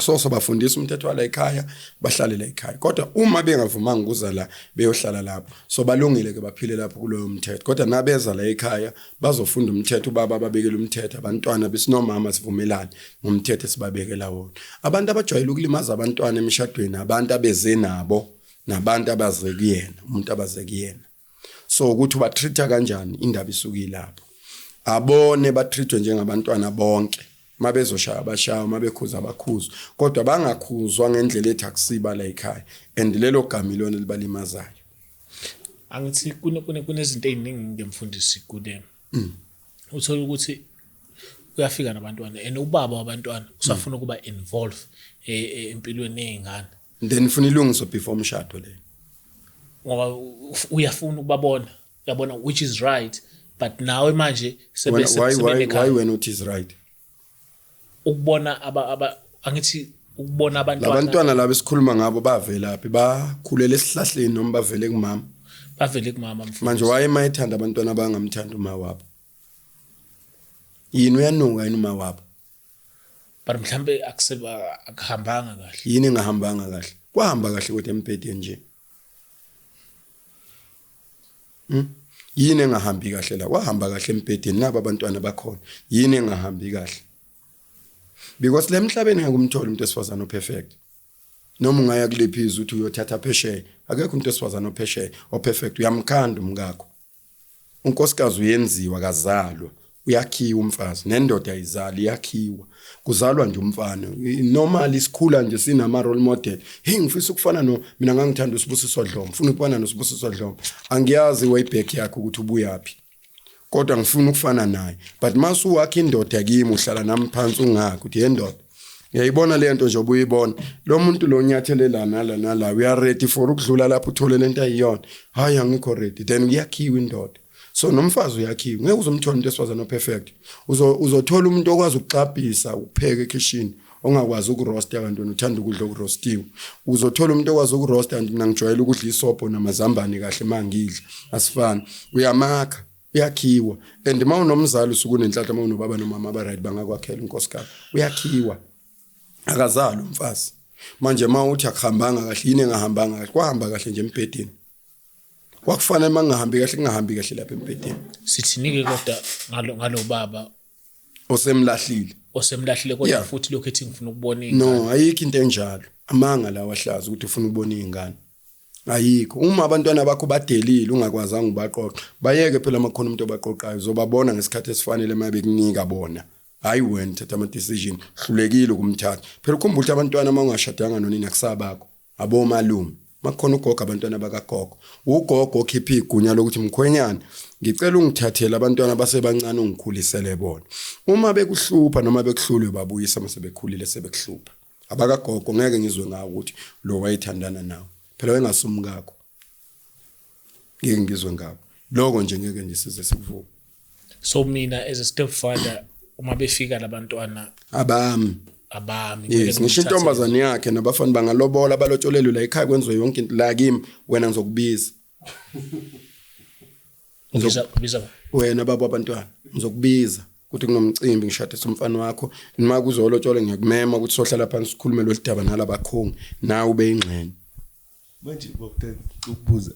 so bafundisa umthetho wala ekhaya bahlale la ekhaya kodwa uma bengavumanga ukuza la beyohlala lapho so balungile ke baphile lapho kuloyo mthetho kodwa nabeza la ekhaya bazofunda umthetho ubaba ababekela umthetho abantwana besinomama sivumelane ngomthetho sibabekela wona abantu abajwayele ukulimaza abantwana emishadweni abantu abeze nabo nabantu abaze kuyena umuntu abaze kuyena so ukuthi batreata kanjani indaba isuki lapho abone batreatwe njengabantwana bonke mabezoshaya abashaya mabekhuza abakhuzo kodwa bangakhuzwa ngendlela ethi akusiba la ekhaya and lelo gama ilona libalimazayo angithi kunezinto eziningi ngemfundisi kudena uthola ukuthi uyafika nabantwana and ubaba wabantwana usafuna ukuba involve empilweni yezingane then ufuna ilungiso before umshado le ngoba uyafuna ukubabona uyabona which is right but nawe manje why when it is right ukubona angithi ukubona abantwana laba esikhuluma ngabo bavelaphi bakhulela esihlahleni noma bavele kumama mfundisi manje why mayithanda abantwana abangamthanda uma wabo yini uyanunga yini uma wabo but mhlambe akuhambanga kahle yini engahambanga kahle kwahamba kahle kodwa empedeni nje yini engahambi kahle la kwahamba kahle empedeni naba abantwana bakhona yini engahambi kahle because lemhlabeni ngakumthola umuntu esifazana operfect noma ungaya kulephiza uthi uyothatha phesheya akekho umuntu esifazana operfect uyamkhanda umngakho unkosikazi uyenziwa kazalwa uyakhiwa umfazi nendoda ayizali yakhiwa kuzalwa nje umfana normally isikhula nje sinama role model ngifisa ukufana mina ngangithanda uSibusiso Dlomo ngifuna ukufana noSibusiso Dlomo angiyazi way back yakhe ukuthi ubuyapi kodwa ngifuna ukufana naye but masu wakhe indoda kimi uhlala nami phansi ungakho ukuthi yendoda ngiyayibona le nto nje obuyibona lo muntu lo nyathelelana nala we are ready for ukudlula lapho uthole lento ayiyona hayi angikho ready then uyakhiwa indoda so nomfazi uyakhiwa ngeke uzomthola umuntu esifazana perfect uzothola umuntu okwazi ukuxabhisa ukupheka ekitchen ongakwazi ukuroast abantwana uthanda ukudla okuroastiwe uzothola umuntu okwazi ukuroast and mina ngijwayele ukudla isobho namazambane kahle mangidla asifani uyamakha uyakhiwa and mawunomzali usuku nenhlanhla mawunobaba nomama abaright bangakwakhela inkosikazi uyakhiwa akazali umfazi manje mawuthi akuhambanga kahle yini engahambanga kahle kwahamba kahle nje empedeni kwakufanele mangahambi kahle kungahambi kahle lapha empedeni sithinike kodwa ngalo baba osemlahlile osemlahlile kodwa Yeah. futhi lokho ethi ngifuna ukubona ingane. no ayikho into enjalo amanga lawa ahlaza ukuthi ufuna ukubona izingane ayikho uma abantwana bakho badelile ungakwazanga ubaqoqa bayeke phela amakhono umuntu obaqoqayo uzobabona ngesikhathi esifanele mabe kunika bona hayi wena thatha ama decision hlulekile ukumthatha phela ukhumbula ukuthi abantwana mawungashadanga nonini akusabakho abomalume makhona ugogo abantwana bakagogo ugogo okhipha igunya lokuthi mkhwenyana ngicela ungithathele abantwana basebancane ungikhulisele bona uma bekuhlupha noma bekuhlulwe babuyisa mase bekhulile sebekuhlupha abakagogo ngeke ngizwe ngawo ukuthi lo wayithandana nawe phela wengasumukakho ngeke ngizwe ngabo lokho nje ngeke ngisize sikuvuka So mina as a stepfather uma befika labantwana abami yes ngisho intombazane yakhe nabafana bangalobola balotsholelwe la ekhaya kwenziwe yonke into la kimi wena ngizokubiza biza wena baba abantwana ngizokubiza ukuthi kunomcimbi ngishadise umfana wakho nima kuzolotshola ngiyakumema ukuthi sohlala phansi sikhulume lo sidaba nalabakhongi nawe ube ingxenye manje bokuthe ukubuza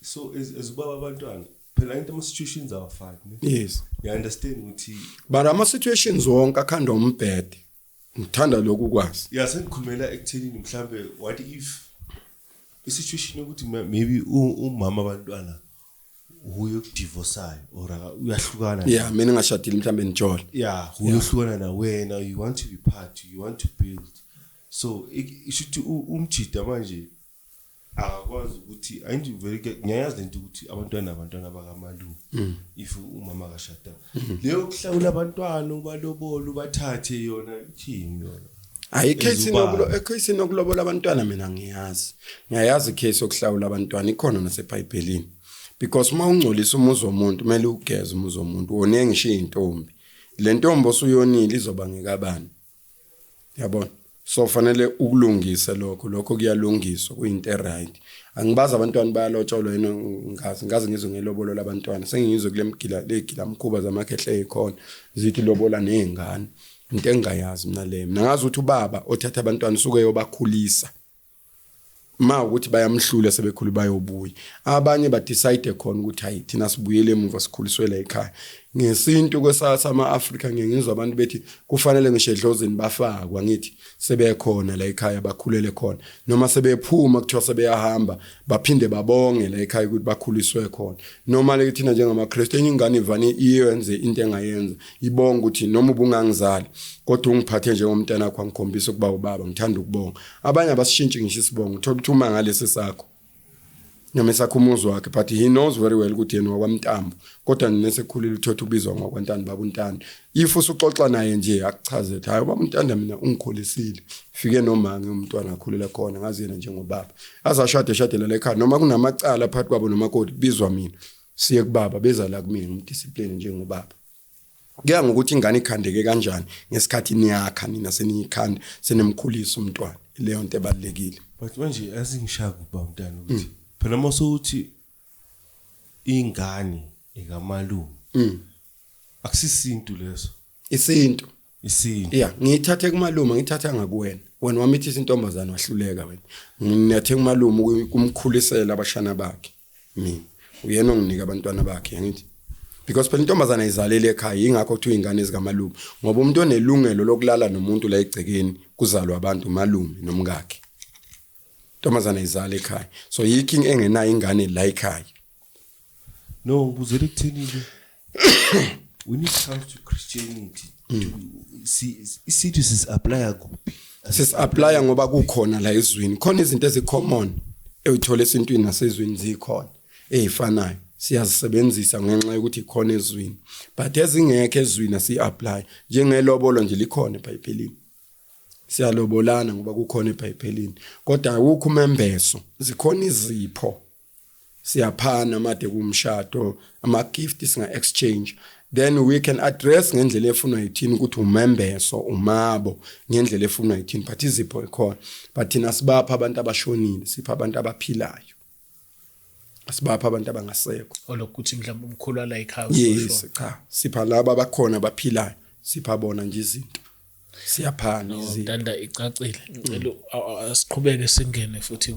so as ubaba abantwana phela into ama situations awafani yes you understand ukuthi but ama situations wonke akhanda umbhede ngithanda lokhu kwazi yasengikhulumela ekuthenini mhlambe what if a situation ukuthi maybe umama abantwana uyo kudivorceayo or uyahlukana yeah mina ngashadile mhlambe nijole yeah uyohlukana na wena you want to be part you want to build so ishuthi umjida manje akwazi ukuthi ayindi very ngiyazi lento ukuthi abantwana bakamalu if umama akashada leyo kuhlawula abantwana ubalobola ubathathe yona ithini yona hayi case nokulobola abantwana mina ngiyazi case yokuhlawula abantwana ikhona nasebhayibhelini because uma ungcolisa umuzi womuntu kumele ugeze umuzi womuntu wone ngisho intombi le ntombi osuyonile izobangeka abani yabona so fanele ukulungisa lokho kuyalungiswa kuyinto right angibaza abantwana bayalotsholwa yena ngazi ngizwe ngelobolo labantwana sengizwe kule mgila mkhuba zamakhehle ekhona zithi lobola nezingane into engayazi mina le mina ngazi ukuthi ubaba othatha abantwana usuke yobakhulisa ma ukuthi bayamhlula sebekhulu bayobuya abanye ba decide khona ukuthi hayi thina sibuyele emuva sikhuliswele ekhaya ngesintu kwesasa ama-Afrika ngiyengizwa abantu bethi kufanele ngisho edlozini bafakwa ngithi sebekhona la ekhaya bakhulele khona noma sebephuma kuthiwa sebeyahamba baphinde babonge la ekhaya ukuthi bakhuliswe khona noma le thina njengamaKristu ingane ivani iyenze into engayenza ibonga ukuthi noma ubungangizali kodwa ungiphathe njengomntana wakho ngikhombisa ukuba ubaba ngithanda ukubonga abanye abasishintshe ngisho isibongo uthola ukuthi uma ngalesi sakho noma esakhumuzo wakhe but he knows very well ukuthi yena wakwamntambo kodwa ninesekhulile uthotha ubizwa ngokwantana baba untana if usuxoxa naye nje akuchaze hayi baba untana mina ungikholisile fike noma ngumntwana akhulela khona ngazi yena njengobaba azashade la ekhaya noma kunamacala phakathi kwabo nomakoti bizwa mina siye kubaba beza la kumina umdiscipline njengobaba kuya ngokuthi ingane ikhandeke kanjani ngesikhathi niyakha nina seniyikhanda senemkhulisa umntwana leyo nto ebalekile but manje asingishaka kuba umntana ukuthi phela mase uthi ingane ekamalume akusisintu leso isinto isinto ngiyithathe kumalume ngithatha ngakuwena wena wamithi isintombazana wahluleka wena nginathe kumalume ukumkhulisela abashana bakhe mina uyena onginika abantwana bakhe ngithi because phela intombazana izalele ekhaya ingakho kuthiwa ingane ezikamalume ngoba umuntu onelungelo lokulala nomuntu la egcekeni kuzalwa abantu malume nomkakhe intombazana izalele ekhaya so yikho engenayo ingane la ekhaya no ngibuzele kuthini when it comes to Christianity isithi sis-apply kuphi sis-apply ngoba kukhona la ezweni khona izinto ezicommon uyithola esintwini nasezweni zikhona ezifanayo siyazisebenzisa ngenxa yokuthi ikhona ezweni but ezingekho ezweni asi-apply njengelobolo nje likhona eBhayibhelini siyalobolana ngoba kukhona eBhayibhelini kodwa akukho umembeso zikhona izipho siyaphana made kumshado ama gift singa exchange then we can address ngendlela efunwa yithini ukuthi umembeso umabo ngendlela efunwa yithini but izipho ikhona but thina sibapha abantu abashonile sipha abantu abaphilayo asibapha abantu abangasekho olokuthi mhlawumbe umkhulu la ekhaya yes cha sipha laba abakhona abaphilayo sipha bona nje izinto siyaphana izinto ndanda icacile ngicela asiqhubeke singene futhi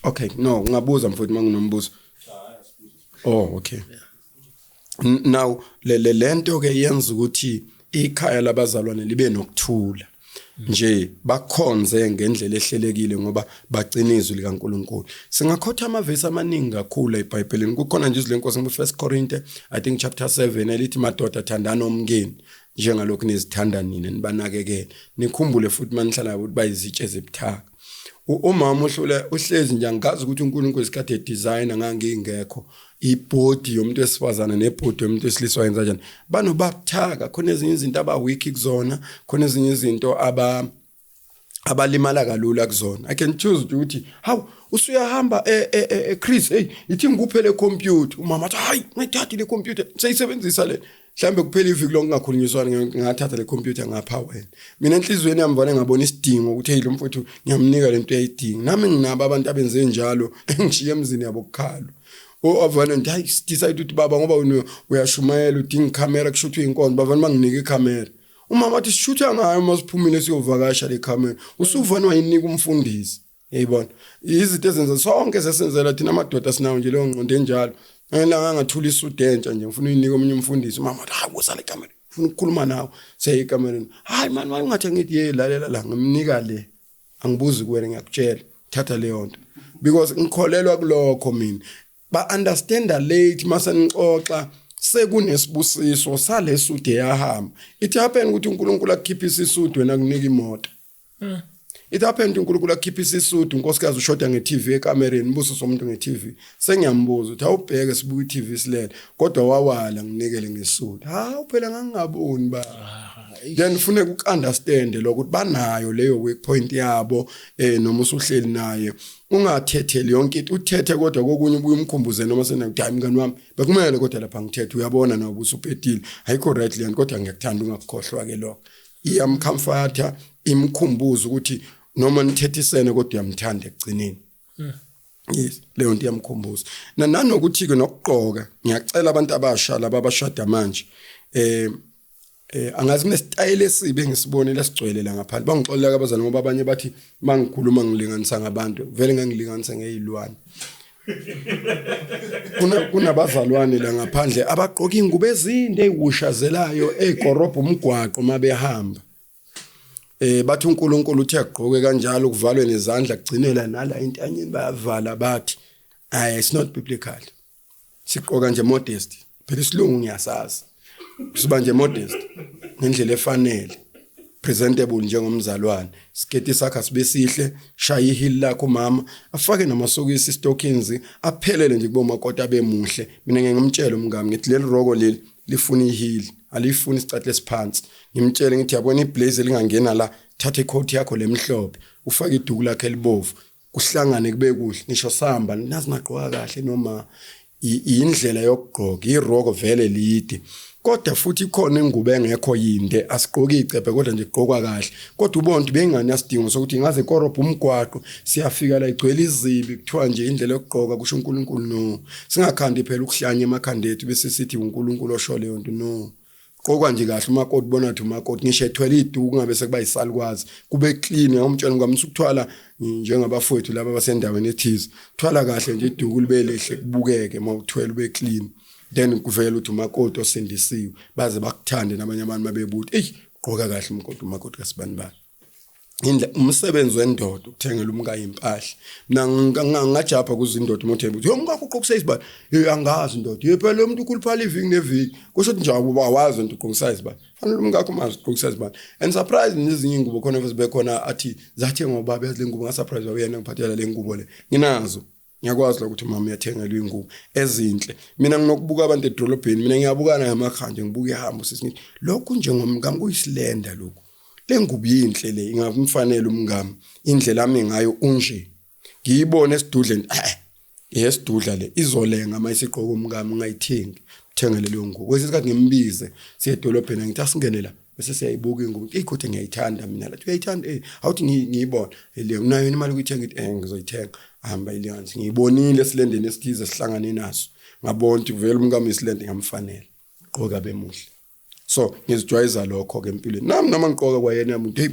Okay, no, ngabuza mfowethu manginombuzo. Oh, okay. Now lento ke yenza ukuthi ikhaya labazalwane libe nokuthula. Nje bakhonze ngendlela ehlelekile ngoba bagcina izwi likaNkuluNkulu. Singakhotha amavesi amaningi kakhulu eBhayibhelini. Kukhona nje izilenkosi ngo1 Korinte I think chapter 7 elithi madoda thandana omngeni njengalokhu nizithanda nina nibanakekele. Nikhumbule futhi manihlala ukuthi bayizitshe zebuthaka. Umama uhlezi nje angazi ukuthi uNkulunkulu isikade designer ngangingekho ibhodi yomuntu wesifazana nebhodi yomuntu wesilisa yenza kanjani banobabuthaka khona ezinye izinto abawiki kuzona khona ezinye izinto abalimala kalula kuzona. I can choose ukuthi how usuyahamba Chris hey ithi ngikuphe le computer umama athi hayi ngithatha le computer seyisebenzisa le mhlambe kuphela iviki lonke ngakhulunyiswana ngathatha le computer ngapha wena mina enhlizweni yami vale ngabona isidingo ukuthi hey lo mfowethu ngiyamnika lento eyidingi nami nginabo abantu abenze njalo engishiye emzini yabo kukhalo avana nti hayi decide ukuthi baba ngoba uyashumayela udinga icamera kushuthwe inkonzo bavana banginike icamera umama athi sishutha ngayo masiphumile siyovakasha le camera usuvana wayinika umfundisi yayibona izinto ezenza sonke sesenzela thina amadoda sinawo nje leyo ngqondo enjalo ngela ngathula isudentsha nje ngifuna uyinika omunye umfundisi umama athi hayi busa le camera ufuna ukukhuluma nawe seyi ikamereni hayi man ungathi ngithi ye lalela la ngimnika le angibuzi kuwena ngiyakutshela thatha leyo nto because ngikholelwa kulokho mina ba understand late mase ngixoxa sekunesibusiso salesude yahamba it happen ukuthi uNkulunkulu akhipha isisudu wena kunika imoto it happened uNkulunkulu akhipha isisudu unkosikazi ushoda ngeTV ekamereni buso somuntu ngeTV sengiyambuza uthi awubheke sibuka iTV silele kodwa wawala nginikele ngesudu phela ngangingaboni ba then ufune ukunderstand lokuthi banayo leyo weak point yabo noma usuhleli naye ungathetheli yonke into uthethe kodwa kokunye ubuye umkhumbuze noma senakuthi mngani wami bekumele kodwa lapha ngithethe uyabona nawe ubusuphetile ayikho right le kodwa ngiyakuthanda ungakukhohlwa ke lokho iyamcomforta imkhumbuza ukuthi noma nithethisene kodwa uyamthanda ekugcineni yes leyo nto iyamkhumbuza nanokuthi ke nokugqoka ngiyacela abantu abasha laba abashada manje angazi kunestyle esibe ngisibone lesigcwele la ngaphandle bangixolela abazali ngoba abanye bathi mangikhuluma ngilinganisa ngabantu vele ngangilinganisa ngezilwane kunabazalwane la ngaphandle abaqoka ingubo ezinde eziwushazelayo ekorobha umgwaqo mabehamba bathi uNkulunkulu uthi agqoke kanjalo kuvalwe nezandla kugcinela nala intanyeni bayavala bathi it's not biblical siqoka nje modest phela isilungu ngiyasazi siba nje modest ngendlela efanele presentable njengomzalwane sketi sakhe sibe sihle shaya ihili lakho mama afake namasokisi stockings aphelele nje kubo makota bemuhle mina ngiyamtshela umngami ngithi leli roko leli lifuna ihili alifuni isicathle esiphansi ngimtshele ngithi yabona iblaze lingangena la thatha icoat yakho lemhlophe ufake iduku lakhe elibovu kuhlangane kube kuhle ngisho samba nazi naqoka kahle noma indlela yokugqoka iroko vele lide kodwa futhi khona ingubo engekho yinde asiqoki icephe kodwa nje igqokwa kahle kodwa ubonke bengani asidingo sokuthi ngaze korobha umgwaqo siyafika la igcwele izibi kuthiwa nje indlela yokugqoka kusho uNkulunkulu no singakhandi phela ukuhlanya emakhanda ethu bese sithi uNkulunkulu osho leyo nto no qokwa nje kahle umakoti bona uthi umakoti ngisho ethwele iduku ngabe sekuba yisalukwazi kube clean ngomtshela ngamisa ukuthwala njengabafowethu laba basendaweni ethize thwala kahle nje iduku libe lihle kubukeke mawuthwele ube clean then kuvela uthi umakoti osindisiwe baze bakuthande nabanye abantu mabebuthi gqoka kahle umakoti kasibani ba umsebenzi wendoda ukuthengela umkayi impahla mina ngajapha kuzindoda umothemba uthi umkakho uqokuse isibani angazi indoda phela umuntu ukhuluphala iviki neviki kusho ukuthi njalo bawazi into uqokuse isibani fanele umkakho mazi uqokuse isibani and surprise nezinye ingubo khona futhi bekhona athi zathe ngoba beyazi lengubo ngasurprise wayena ngiphathela lengubo le nginazo ngiyakwazi ukuthi mama uyathengelwa ingubo ezinhle mina nginokubuka abantu edolobheni mina ngiyabukana ngamakhanje ngibuka ihamba sisithi lokhu njengomngamo kuyisilenda lokhu lengubo yinhle le ingakuffanele umngamo indlela ami ngayo unje ngiyibone esidudleni yesidudla le izolenga mayisiqoka umngamo ngayithengi uthengele leyo ngubo kwesikhathi ngimbize siye edolobheni ngithi asingenela bese siyayibuka ingubo ikhothe ngiyayithanda mina lathi uyayithanda awuthi ngiyibona le unayo imali ukuyithenga ithi ngizoyithenga hamba ilinganisi ngiyibonile esilendeni esithize sihlangane naso ngabona ukuthi vele umngamo isilende ngamfanele gqoka bemuhle so ngizijwayeza lokho ke empilweni nami ngiqoka kwayena umuntu hey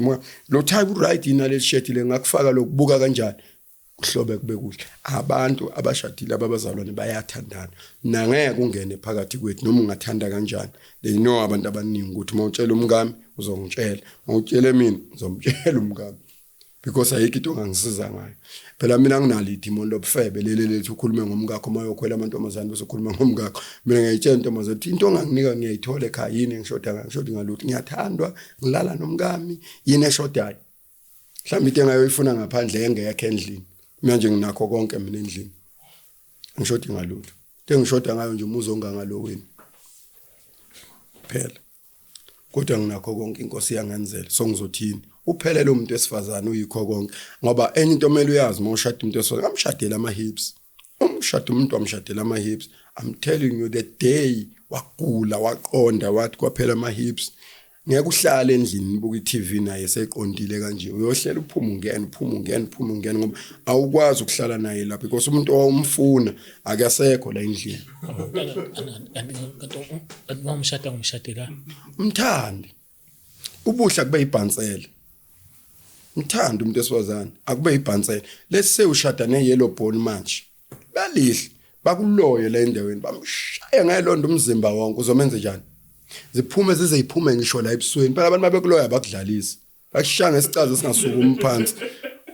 lo type right ina le shirt le ngakufaka lokubuka kanjani kuhlobe kube kuhle. Abantu abashadile ababazalwane bayathandana. Nangeke ungene phakathi kwethu noma ungathanda kanjani. They know abantu abaningi ukuthi mawutshela umngami uzongitshela. Mawutshele mina uzomtshela umngami. Because ayikho into ongangisiza ngayo. Phela mina nginalithi imondo lobufebe leli lethu ukhulume ngomngakho mayokhwela amantombazane bese ukhuluma ngomngakho. Mina ngiyayitshela intombazane ukuthi into onganginika ngiyayithola ekhaya yini ngishoda ngalutho. Ngiyathandwa ngilala nomngami yini eshodayo. Mhlawumbe into engayoyifuna ngaphandle engekho endlini. Mina nje nginakho konke mina endlini. Ngishodi ngalutho. Into ngishoda ngayo nje umuzo ongangalo wena. Phela. Kodwa nginakho konke inkosi yangenzela. So ngizothini? Uphelele umuntu wesifazane uyikho konke. Ngoba enye into omele uyazi mawushada umuntu wesifazane amshadela ama-hips. Umshado umuntu wamshadela ama-hips. I'm telling you the day wagula waqonda wathi kwaphela ama-hips. Ngeke uhlale endlini nibuka iTV naye seqondile kanje uyohlela uphuma ungena ngoba awukwazi ukuhlala naye lapha because umuntu owumfuna akasekho la endlini. Ngomshado ngomshadela. Mthandi. Ubuhle kube ibhansela. Mthandi umuntu esifazane akube ibhansela. Let's say ushada ne-yellow bone manje. Balihle bakuloye la endaweni bamshaya ngayilonda umzimba wonke uzomenze njani? Ziphume zizeyiphume ngisho la ebusweni phela abantu babekuloya bakudlalisa bakushanga isicazo singasuka umphansi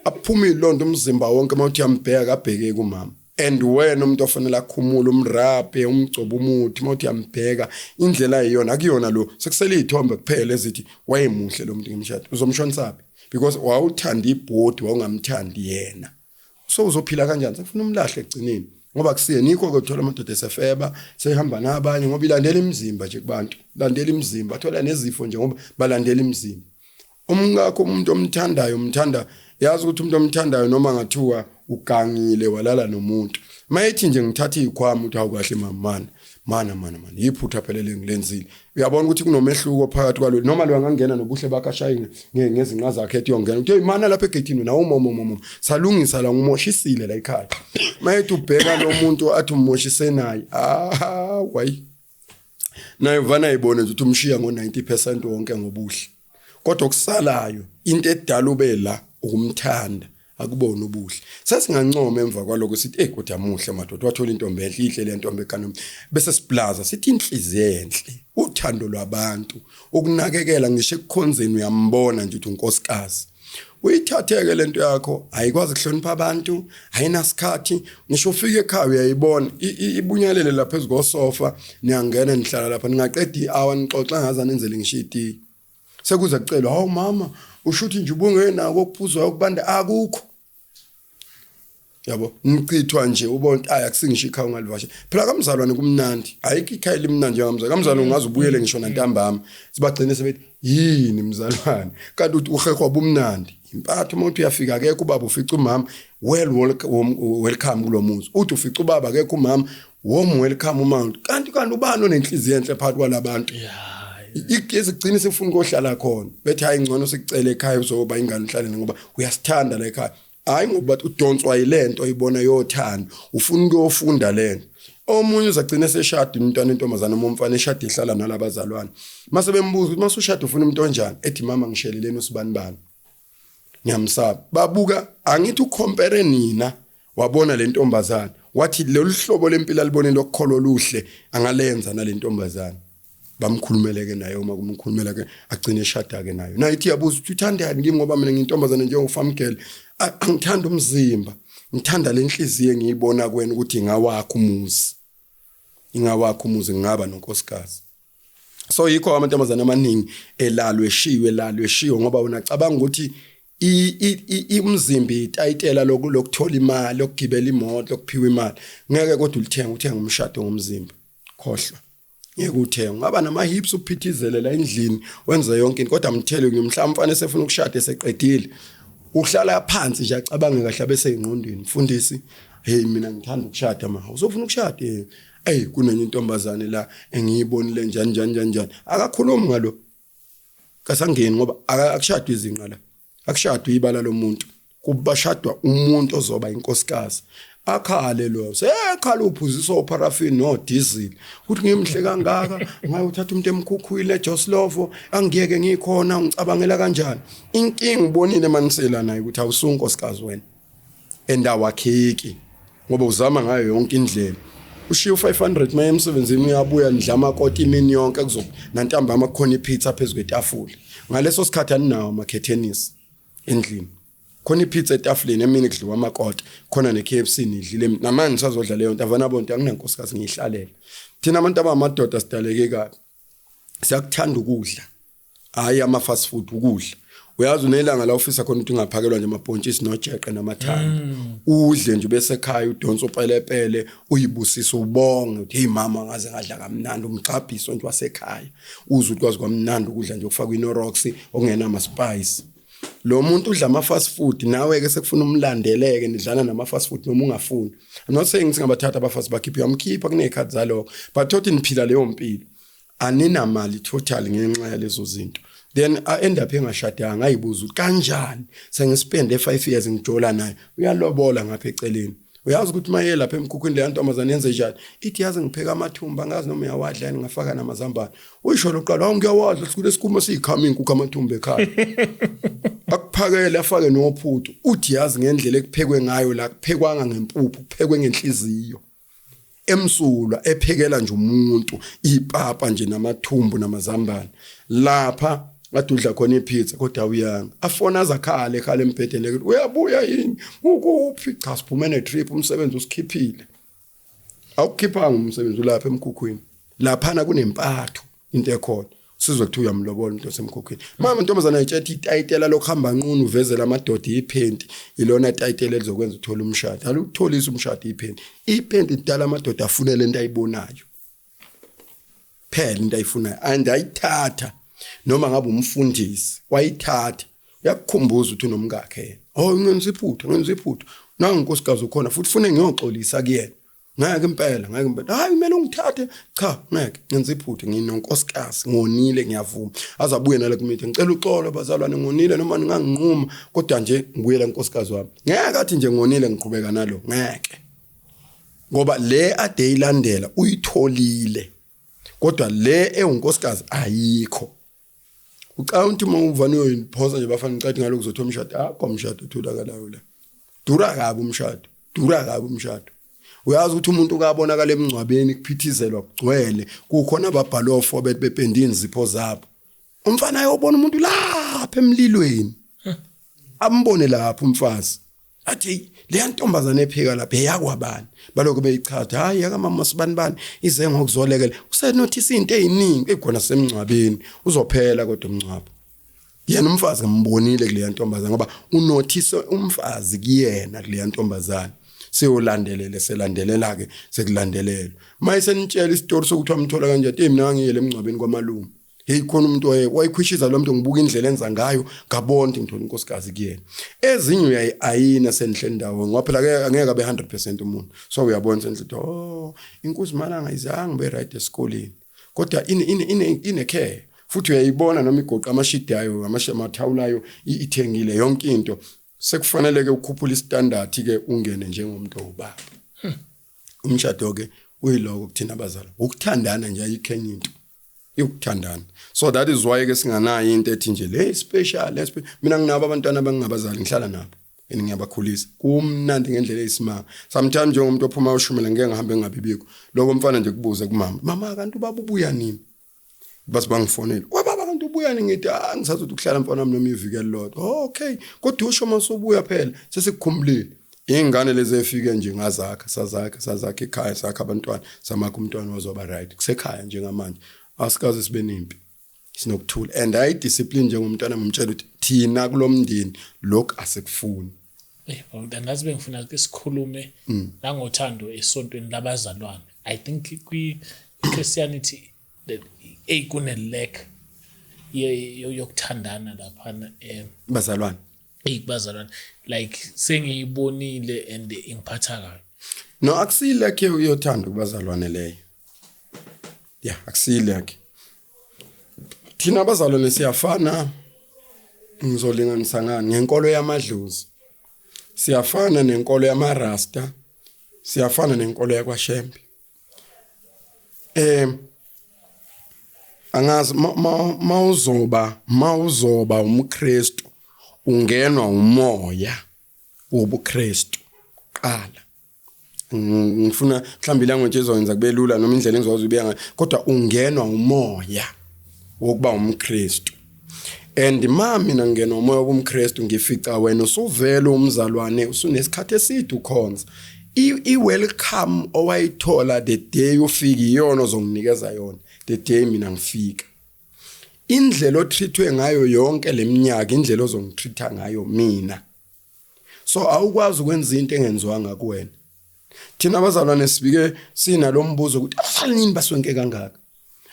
aphuma ilondo umzimba wonke mawuthi yambheka abheke kumama and wena umuntu ofanele akhumule umraphe umgcobo umuthi mawuthi yambheka indlela iyona akuyona lo sekusele izithombe kuphela ezithi wayemuhle lo muntu ngimshado uzomshonsaphi because wawuthanda ibhodi wawungamthandi yena so uzophila kanjani sefuna umlahle egcineni ngoba kusiye nikho ukuthola amadoda esefeba sehamba nabanye ngoba ilandela imizimba nje kubantu landela imizimba thola nezifo nje ngoba balandela imizimba umngakho umuntu omthandayo umthanda yazi ukuthi umuntu omthandayo noma ngathiwa ugangile walala nomuntu mayithi nje ngithatha izikhwama uthi awukahle mana yiphutha phelele ngilenzile uyabona ukuthi kunomehluko phakathi kwalo noma lo angangena nobuhle bakashayini ngezinqa zakhe ethi yongena uthi imana lapha egedini nawo momo salungisa la ngumoshisile la ekhaya mayithi ubheka lo muntu athi ummoshise naye wayi naye vana ibone ukuthi umshiya ngo90% wonke ngobuhle kodwa kusalayo into edala ube la ukumthanda akubona ubuhle sesingancoma emva kwaloko sithi kodwa amuhle madoda wathola intombi enhle ihle le ntombi ekanomi bese siplaza sithi inhliziyo enhle uthando lwabantu ukunakekela ngisho ekukhonzeni uyambona nje ukuthi unkosikazi uyithatheke lento yakho ayikwazi kuhlonipha abantu ayinasikhathi ngisho ufike ekhaya uyayibona ibunyalele lapha phezulu kosofa niyangena nihlala lapha ningaqeda i-hour nixoxa ngaza nenzele ngishiti sekuza kucelwa hawu mama ushuthi nje ubungenako ukuphuzwa ukubanda akukho yabo ngichithwa nje ubona akusingisho ikhaya ungalivashe phela kamzalwane kumnandi ayikho ikhaya limnandi njengamzalwane kamzalwane ungaze ubuyele ngisho nantambama sibagcine sebethi yini mzalwane kanti uthi uhekho wabumnandi impatho umuntu uyafika akekho ubaba ufica umama welcome kulomuzi uthi ufica ubaba akekho umama welcome umama kanti ubani onenhliziyo enhle phakathi kwalabantu igezi gcina sifuna ukuhlala khona bethi hayi ngcono sikucela ekhaya uzoba ingane ihlaleni ngoba uyasithanda la ekhaya hayi ngoba udonswa yilento oyibona yothanda ufuna ukuyofunda lento omunye uzagcina seshada umntwana intombazana umfana eshada ihlala nalabazalwane mase bembuza ukuthi masushada ufuna umuntu onjani ethi mama ngisheleleni usibanibani ngiyamsaba babuka angithi ucompare nina wabona le ntombazana wathi lolu hlobo lempilo alibone lokukholo luhle angalenza nale ntombazana bamkhulumeleke naye uma kumkhulumela ke agcine eshada ke nayo nayithi yabuza ukuthi uthandani kimi ngoba mina ngintombazana njengofamgele angithanda umzimba ngithanda lenhliziyo ngiyibona kwena ukuthi ingawakho umuzi ngaba nonkosikazi so yikho amantombazana amaningi elalwe eshiwe ngoba wona cabanga ukuthi umzimba itayitela lokuthola imali lokugibela imoto lokuphiwa imali ngeke kodwa uthenga umshado ngomzimba khohlwa ngeke uthenga ngaba nama-hips uphithizele la endlini wenza yonke into kodwa amthele ngimhla mfana esefuna ukushada eseqedile uhlala phansi nje acabange kahle bese engqondweni mfundisi hey mina ngithanda ukushada uzofuna ukushada kunenye intombazane la engiyibonile njani akakhulumi ngalo kasangeni ngoba akushadwe izinqa la akushadwe ibala lomuntu kubashadwa umuntu ozoba inkosikazi akhale lo sekhala uphuziswa uparafini no diesel uthi ngimhle kangaka ngayothatha umuntu emkhukhwile Joslovo angiyeke ngikhona ngicabangela kanjani inkingi ubonile manisela naye ukuthi awusunkosikazi wena endawakheki ngoba uzama ngayo yonke indlela ushiya u500 maye emsebenzini uyabuya nidla amakoti imini yonke kuzoba nantambama kukhona ipizza phezulu kwetafula ngaleso sikhathi aninawo amakhethenisi endlini khona ipizza etafuleni emini kudliwa amakoti khona neKFC nidlile namanje sazodla leyo nto avana bonke anginenkosikazi ngihlalele thina abantu abamadoda sidaleke kabi siyakuthanda ukudla hayi ama fast food ukudla uyazi unelanga la ofisa khona ukuthi ungaphakelwa nje amabhontshisi nojeqe namathanga udle nje bese ekhaya udonso pelepele uyibusisa ubonge uthi hey mama ngaze ngadla kamnandi umxhabhiso nje wasekhaya uze ukwazi kwamnandi ukudla nje kufaka inorox okungena ama spice lo muntu udla ama fast food nawe ke sekufuna umlandeleke nidlana nama fast food noma ungafuni I'm not saying singabathatha aba fast bakhiphe yamkhipha kunekhathi zalo but thothi niphila leyo mpilo anina mali total ngenxa yalezo zinto then I end up engashadanga ayibuza kanjani sengispende 5 years ngijola naye uyalobola ngapha eceleni uyazi ukuthi maye lapha emkhukhwini le ntombazane yenze njani ithi yazi ngipheka amathumba ngazi noma uyawadla yani ngafaka namazambane uyisho loqala awu ngiyawadla sikule sikuma siyikhama inkukhu amathumba ekhaya akuphakele afake nophuthu uthi yazi ngendlela ekuphekwe ngayo la kuphekwanga ngempuphu kuphekwe ngenhliziyo emsulwa ephekela nje umuntu ipapa nje namathumbu namazambane lapha adudla khona ipizza kodwa uyanga afona azakhale ekhale embhedeni ukuthi uyabuya yini ukuphi cha siphumene trip umsebenzi usikhiphile awukhiphanga umsebenzi ulapha emkhukhwini laphana kunempatho into ekhona sizwe kuthi uyamlobola umuntu osemkhukhwini mama ntombazana ayitshethi itayitela lokuhamba nqunu uvezela amadoda iphenti ilona tayitela elizokwenza uthola umshado alukutholisa umshado iphenti idala amadoda afunele into ayibonayo phela into ayifunayo and ayithatha noma ngabe umfundisi wayithatha uyakukhumbuza ukuthi unomngakhe ngenza iphutha nangu inkosikazi ukhona futhi ufune ngiyoxolisa kuyena ngeke impela hayi kumele ungithathe cha ngeke ngenza iphutha nginonkosikazi ngonile ngiyavuma azabuye nale kumithe ngicela uxolo bazalwane ngonile noma ninganginquma kodwa nje ngibuyela inkosikazi wami ngeke athi nje ngonile ngiqhubeka nalo ngeke ngoba le ade ilandela uyitholile kodwa le eunkosikazi ayikho uqawunti uma uvani uyiphosa nje bafana ngicathi ngalo kuzothola umshado akho umshado utholakalayo la dura kabi umshado uyazi ukuthi umuntu ukabonakala emncwabeni kuphithizelwa kugcwele kukhona ababhalofo bependa inzipho zabo umfana ayobona umuntu lapha emlilweni ambone lapha umfazi athi le ntombazane epheka lapha eyakwabani baloko beyichatha hayi yakamama sibanibani ize ngokuzolekela usenothisa into eziningi ekhona semncwabeni uzophela kodwa umncwabo yena umfazi ngembonile kule ntombazane ngoba unothisa umfazi kuyena kule ntombazane seyolandelele selandelela ke sekulandelela mayise nitshela isitori sokuthi wamthola kanjani mina ngiyele emncwabeni kwamalungu hey khona umuntu wayikhwishiza lo muntu ngibuka indlela enza ngayo ngabonke ngithola inkosikazi kuyena ezinye ayina senhle ndawo ngoba phela angeke abe 100% umuntu so uyabona senhle inkosi malanga izange be right esikoleni kodwa ine care futhi uyayibona noma igoqa amashidi ayo amathawulayo ithengile yonke into sekufanele ke ukhuphula istandard ke ungene njengomuntu obaba umshado ke uyiloko kuthina abazali ukuthandana nje ayikhenye into ukuthandana so that is why ke singanayo into ethi nje le special mina nginabo abantwana abangabazali ngihlala nabo ngiyabakhulisa kumnandi ngendlela eyisimanga sometimes njengomuntu ophuma ushumela ngeke ngihambe ngabibiko lokho mfana nje kubuze kumama kanti ubaba ubuya nini basi bangifonela wababa kanti ubuya nini ngithi ngisazothi ukuhlala mfana wami noma ivikele lodwa okay kodwa usho masubuya phela sesikukhumbulile ingane lezi efike nje sazakha ekhaya sakhe abantwana samakho umntwana wazoba right kusekhaya njengamanje asikaze sibe nempi sinokuthula and I discipline njengomntwana ngimtshela ukuthi thina kulomndeni lokho asekufuni ngazi bengifuna ukuthi sikhulume nangothando esontweni labazalwane I think Christianity kune lack yokuthandana lapha bazalwane bazalwane like sengiyibonile and ingiphatha kabi no akusile ke uyothanda kubazalwane leyo akusile ke thina abazalwane siyafana ngizolinganisa ngani ngenkolo yamadlozi siyafana nenkolo yamarasta siyafana nenkolo yakwaShembe angazi mawuzoba umKristu ungenwa umoya wobuKristu yokuqala ngifuna mhlawumbe language ezokwenza kube lula noma indlela engizokwazi ubeka ngayo kodwa ungenwa umoya wokuba umKristu and mina ngena umoya womKristu ngifica wena usuvela umzalwane usunesikhathi eside ukhonza i-welcome owayithola the day ufika iyona ozonginikeza yona the day mina ngifika indlela otreatwe ngayo yonke leminyaka indlela ozongitreata ngayo mina so awukwazi ukwenza into engenziwanga kuwena thina abazalwane sibike sinalo mbuzo ukuthi abazalwane baswenke kangaka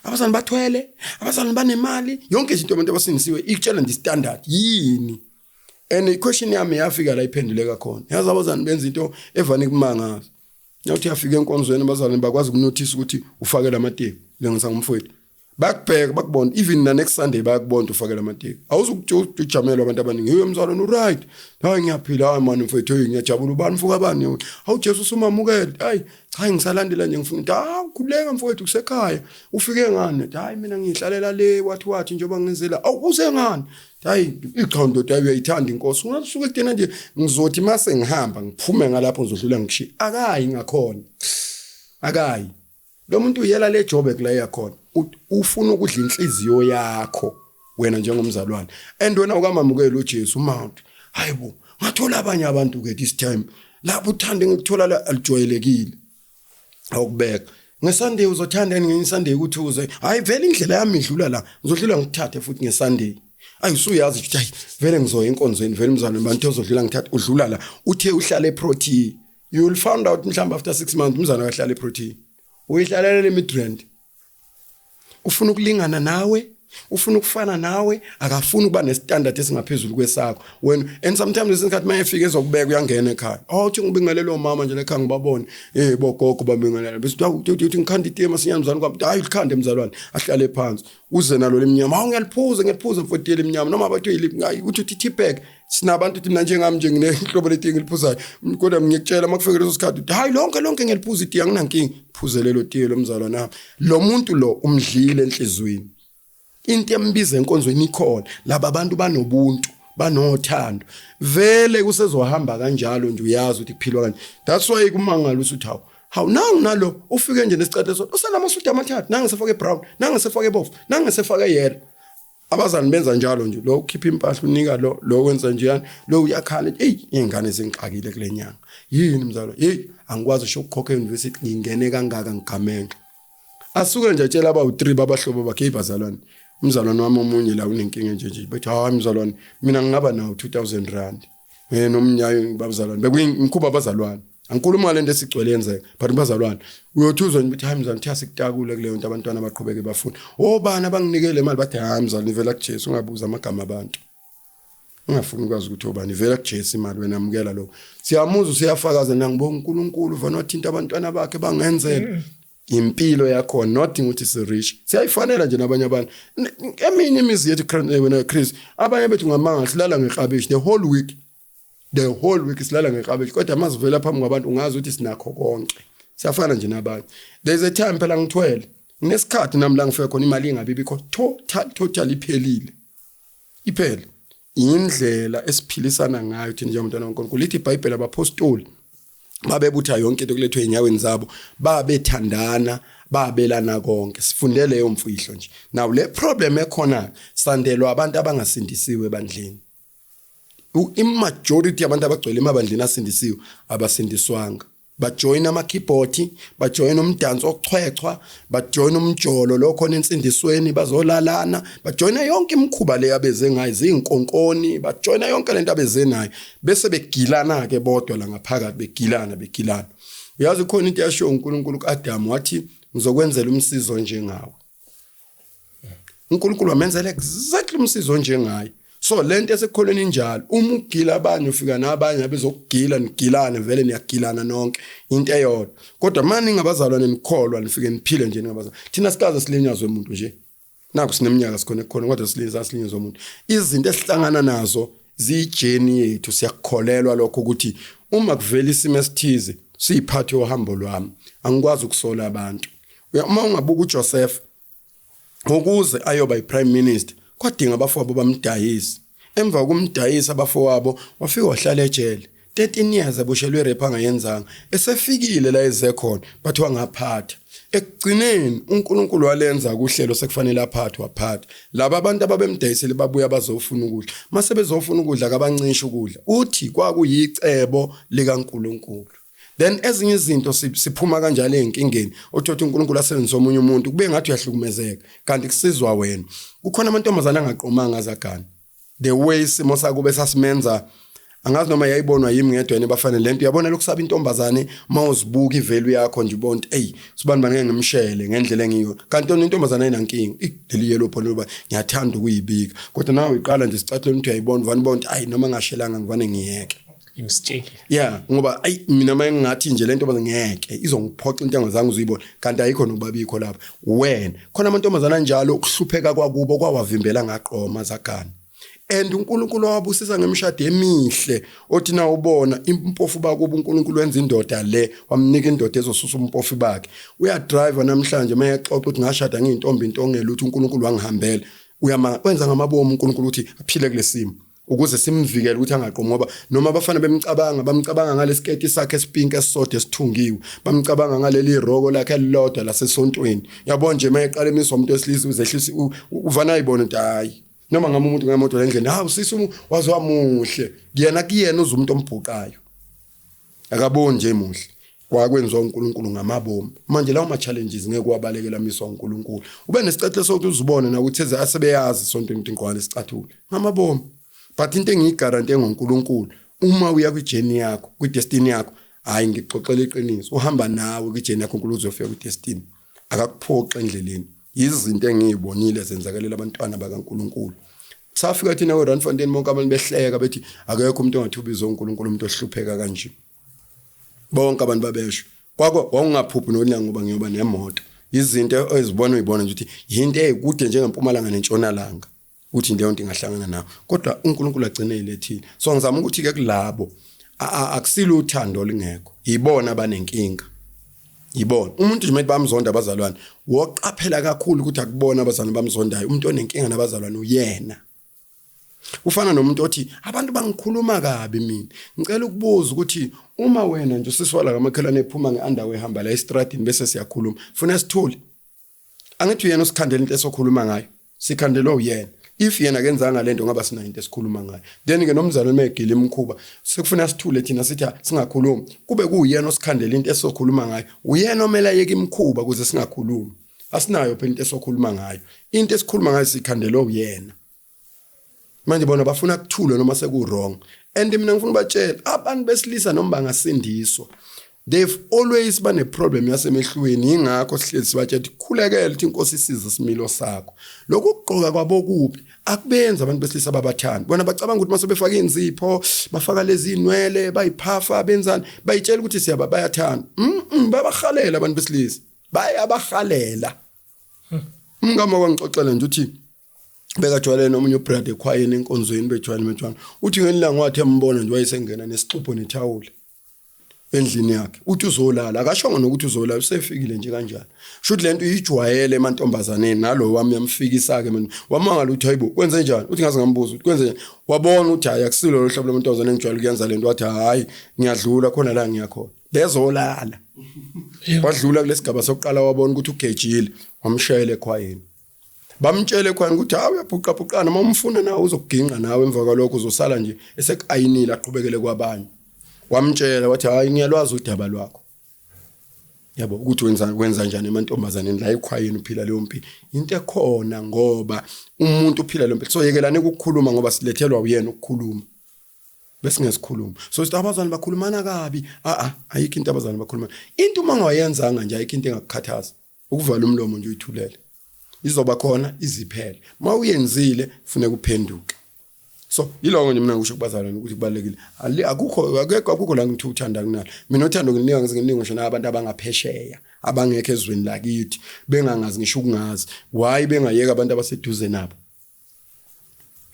abazalwane bathwele abazalwane banemali yonke izinto abantu abasinisiwe ikutshela nje standard yini and i-question yami yafika la iphenduleka khona yazi abazalwane benza into evane kumangaza nyathi yafika enkonzweni abazalwane bakwazi ukunotice ukuthi ufake lamateki lengisa ngumfowethu bakubheka bakubona even the next Sunday bayakubona ufake lamateki awuzukujamela abantu abaningi hey mzalwane right hayi ngiyaphila hayi man mfowethu ngiyajabula ubani mfuka bani hawu Jesu usumamukele hayi cha ngisalandela nje ngifuna ukuthi khuleka mfowethu kusekhaya ufike ngani hayi mina ngihlalela le wathi njengoba ngizela awuze ngani hayi iqhondo tayi uyayithanda inkosi ungasuke kudena nje ngizothi mase ngihamba ngiphume ngalapho ngizodlula ngishiya akayi ngakhona akayi lo muntu uyela le job ekula yakhona ufuna ukudla inhliziyo yakho wena njengomzalwane and wena ukamamukela uJesu Mount hayibo ngathola abanye abantu ke this time lapho uthande ngikuthola la alijwayelekile awukubeka ngeSunday uzothanda ngeSunday ukuthi uze hayi vele indlela yami idlula la ngizodlula ngithathe futhi ngeSunday ayisuyazi ukuthi hayi vele ngizoya enkonzweni vele mzalwane bantu uzodlula ngithatha udlula la uthe uhlala eProtea you will find out mhlawumbe after 6 months umzalwane akahlala eProtea uyihlalela le-Midrand ufuna ukulingana nawe ufuna ukufana nawe akafuni ukuba nestandard esingaphezulu kwesakho wena and sometimes isikhathi mayefika ezokubeka uyangena ekhaya uthi ngibingelelo mama nje lekhaya ngibabone bogogo babingelela bese uthi ngikhanda itema sinyana mzalwane kwami hayi ulikhande mzalwane ahlale phansi uze nalo lemnyama hawu ngiyaliphuza mfowethu lemnyama noma abathu yili uthi tea bag sinabantu thina njengami nje nginehlobo letingi liphuzayo kodwa ngiyakutshela makufike leso sikhathi uthi hayi lonke ngiyaliphuza itiya nginankingi phuzelelo tiye lo mzalwane nami lo muntu lo umdlile enhlizweni into embiza enkonzweni ikhona laba abantu banobuntu banothando vele kusezohamba kanjalo nje uyazi ukuthi kuphilwa kanje that's why kumangala usuthi hawu nangu nalo ufike nje nesicathe so usenamasudi amathathu nange sefake brown nange sefake bofu nange sefake yellow abazali benza njalo nje lo ukhipha impahla unika lo wenza njeyani lo uyakhala ingane zengixakile kule nyanga yini mzalo angikwazi usho ukukhokha euniversity ngingene kangaka ngigamenxe asuke nje atshela abawu3 babahlobo bakhe ibazalwane umzalwane wami omunye la unenkinga nje bathi hayi mzalwane mina ngingaba nawo 2000 rand wena omnyayo babazalwane bekuyinkuba abazalwane angikhuluma le nto esigcwele yenzeka but bazalwane uyothuzwa nje ukuthi hayi mzalwane thiya sikutakule kuleyo nto abantwana abaqhubeke bafuna bani abanginikele imali bathi hayi mzalwane ivela kuJesu ungabuza amagama abantu ungafuni ukwazi ukuthi obani ivela kuJesu imali wena amukela lo siyamuzwa siyafakaza nangibonga uNkulunkulu vana wathinta abantwana bakhe bangenzela impilo yakho nothing ukuthi si rich siyayifanela nje nabanye abantu eminye imizi yethu wena Chris abanye bethu ngamanga silala ngeqabishi the whole week silala ngeqabishi kodwa masivela phambi kwabantu ungazi ukuthi sinakho konke siyafana nje nabanye there's a time phela ngithwele ngesikhathi nami la ngifike khona imali ingabibikho total iphele indlela esiphilisana ngayo thina njengomntwana kaNkulunkulu lithi iBhayibheli abapostoli babebutha yonke into kulethwe enyaweni zabo babethandana babelana konke sifunde leyo mfihlo nje now le problem ekhona sandelwa abantu abangasindisiwe ebandleni imajority yabantu abagcwele emabandleni asindisiwe abasindiswanga bajoin ama-keyboard bajoin umdanso ochwechwa bajoin umjolo lo khona insindisweni bazolalana bajoina yonke imikhuba le abeze ngayo izinkonkoni bajoina yonke lento abeze nayo bese begilana ke bodwa la ngaphakathi begilana uyazi khona into yasho uNkulunkulu kuAdam wathi ngizokwenzela umsizo njengawe uNkulunkulu wamenzela exactly umsizo njengaye so lento esekholweni njalo uma ugila abanye ufika nabanye abezokugila nigilane vele niyagilana nonke into eyodwa kodwa manje ngabazalwane nikholwa nifike niphile nje ngabazalwane thina sikaze silinyazwe umuntu nje naku sineminyaka sikhona kodwa silinyazwe umuntu izinto esihlangana nazo ziyijeni yethu siyakholelwa lokho ukuthi uma kuvela isimo esithize siyiphathe uhambo lwami angikwazi ukusola abantu uma ungabuka uJoseph ukuze ayoba iprime minister kwadinga abafowabo bamdayisa emva kumdayisa abafowabo wafika wahlala ejele 13 years aboshelwe rap angayenzanga esefikile la eze khona bathi wangaphatha ekugcineni uNkulunkulu walenza kuhlelo sekufanele aphathwe aphathe laba abantu ababemdayisele babuya bazofuna ukudla mase bezofuna ukudla kabancisha ukudla uthi kwakuyicebo likaNkulunkulu then ezinye izinto siphuma kanjalo ezinkingeni othothi uNkulunkulu asebenzisa omunye umuntu kube ngathi uyahlukumezeka kanti kusizwa wena kukhona amantombazana angaqomanga azagana the way simo sakube sasimenza angazi noma yayibonwa yimi ngedwa bafanele lento uyabona lokusaba intombazane mawuzibuka ivalue yakho nje ubona hey sibani bangeke ngimshele ngendlela engiyo kanti intombazane ayinankinga ideli yellow phone loba ngiyathanda ukuyibika kodwa nawe iqala nje sicathle ukuthi uyayibona vani bonke ay noma ngashelanga ngivane ngiyeke imistake yeah ngoba ay mina mayengathi nje lento ngeke izongiphoxa intengo zangu uzuyibona kanti ayikho nokubabikho lapha wena khona amantombazana njalo ukuhlupheka kwakubo kwawavimbela ngaqoma zagana and uNkulunkulu wabusisa ngemshado emihle othi na ubona impofu bakuba uNkulunkulu wenza indoda le wamnika indoda ezosusa umpofu bakhe uya driver namhlanje mayaxoxa ukuthi ngashada ngiyintombi intongela ukuthi uNkulunkulu wangihambela wenza ngamabomu uNkulunkulu ukuthi aphile kulesimo ukuze simvikele ukuthi angaqomi ngoba noma abafana bamcabanga ngalesiketi sakhe esipink esisodwa esithungiwe bamcabanga ngaleli roko lakhe elilodwa lasesontweni yabona nje mayeqala emiswa umuntu wesilisa uzehlisa uvana ayibona ukuthi hayi noma ngama umuntu ngemoto lendlela hawu sisi waziwamuhle kuyena uza umuntu ombhuqayo akaboni nje emuhle kwakwenziwa uNkulunkulu ngamabomu manje lawo ma challenges ngeke kwabalekela miswa uNkulunkulu ube nesicathulo sokuthi uzibone na ukuthi asebeyazi sonke into inqwana isicathule ngamabomu but into engiyigarante ngoNkulunkulu uma uya kwi-journey yakho kwi-destiny yakho hayi ngixoxela iqiniso uhamba nawe kwi-journey yakho uNkulunkulu uzofika kwi-destiny akakuphoxa endleleni izinto engiyibonile zenzakalela abantwana bakaNkulunkulu safika thina eRandfontein bonke abantu behleka bethi akekho umuntu ongathubiza uNkulunkulu umuntu ohlupheka kanje bonke abantu babesho kwakho wangaphuphi nonyanga ngoba ngiyoba nemoto izinto ezibona uyibona nje ukuthi yinto eyikude njengeMpumalanga neNtshonalanga uthi leyo nto ingahlangana nawe kodwa uNkulunkulu agcine ilethile so ngizama ukuthi ke kulabo akusilo uthando lingekho yibona abanenkinga yibona umuntu nje bamzonda abazalwane woqaphela kakhulu ukuthi akubona abazalwane bamzondayo umuntu onenkinga nabazalwane uyena ufana nomuntu othi abantu bangikhuluma kabi mina ngicela ukubuza ukuthi uma wena nje usiswala ngamakhelwane ephuma ngeunderwear ehamba la estradini bese siyakhuluma funa sithule angithi uyena usikhandela into esokhuluma ngayo sikhandela uyena if yena kenzanga lento ngaba sina into esikhuluma ngayo then ke nomzalwane mayegila imkhuba sekufuna sithule thina sithi singakhulumi kube kuyena osikhandela into esokhuluma ngayo uyena omela yeke imkhuba ukuze singakhulumi asinayo phela into esokhuluma ngayo into esikhuluma ngayo sikhandela uyena manje bona bafuna ukuthula noma seku wrong and mina ngifuna ubatshela abantu besilisa noma bangasindiswa they've always been a problem yasemehlweni ingakho sihlezi sibatshela ukuthi khulekela ukuthi inkosi isize similo sakho lokhu kugqoka kwabo kuphi akubenza abantu besilisa babathanda bona bacabanga ukuthi mase befaka inzipho bafaka lezi inwele bayiphafa benzani bayitshela ukuthi siyaba bayathanda babahalela abantu besilisa bayabahalela ngama kwangixoxela nje uthi bekajwayele nomunye ubrad ekhwayeni enkonzweni bejwayele mejwana uthi ngelanga wathi embona nje wayesengena nesixubho nethawula endlini yakhe uthi uzolala akashonga nokuthi uzolala usefikile nje kanjalo shothi lento uyijwayele emantombazaneni nalo wami yamfikisa ke mina wamangala uthi hayibo kwenze njani uthi ngaze ngambuza uthi kwenze wabona uthi hayi akusilo lo hlobo lamantombazane engijwayele ukuyenza lento wathi hayi ngiyadlula khona la ngiyakhona bezolala wadlula kulesigaba sokuqala wabona ukuthi ugejile wamshayela ekhwayeni bamtshele khona ukuthi hawu uyabhuqabhuqana mamfuna nawe uzokuginqa nawe emva kwalokho uzosala nje esekayinile aqhubekele kwabanye wamtshela wathi hayi ngiyalwazi udaba lwakho yabo ukuthi wenza njani emantombazaneni la ekhwayeni uphila leyo mpilo into ekhona ngoba umuntu uphila leyo mpilo so yekelane ukukhuluma ngoba silethelwa uyena ukukhuluma bese ngesikhuluma so sithi abazalwane bakhulumana kabi ayikho into abazalwane bakhuluma into uma ngawayenzanga nje ayikho into engakukhathaza ukuvala umlomo nje uyithulele izoba khona iziphele mawuyenzile kufanele uphenduke so yilongo nje mina ngisho kubazalwane ukuthi kubalekile akukho la ngithi uthanda kunalo mina uthando nginika ngisho nabantu abangaphesheya abangekho ezweni lakithi bengangazi ngisho ukungazi why bengayeka abantu abaseduze nabo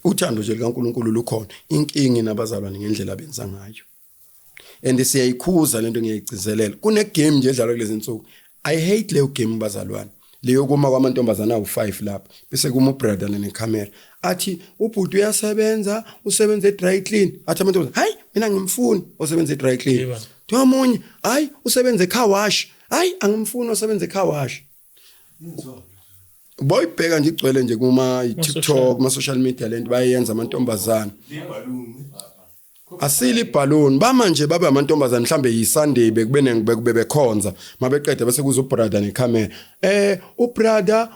uthando nje likaNkulunkulu lukhona inkingi nabazalwane ngendlela abenza ngayo and siyayikhuza lento ngiyayigcizelela kune game nje edlalwa kulezi insuku I hate leyo game bazalwane leyo kuma kwamantombazana awu5 lapha bese kuma ubrother necamera athi ubhuti uyasebenza usebenza edry clean athi amantombazana hayi mina ngimfuni osebenza edry clean Thomunye hayi usebenza ecar wash hayi angimfuni osebenza ecar wash boyibheka nje igcwele nje kuma TikTok ma social media lento bayenza amantombazana asili balloon bamanje baba amantombazana mhlambe yiSunday bekube bekhonza mabeqeda bese kuza ubrother necamera ubrother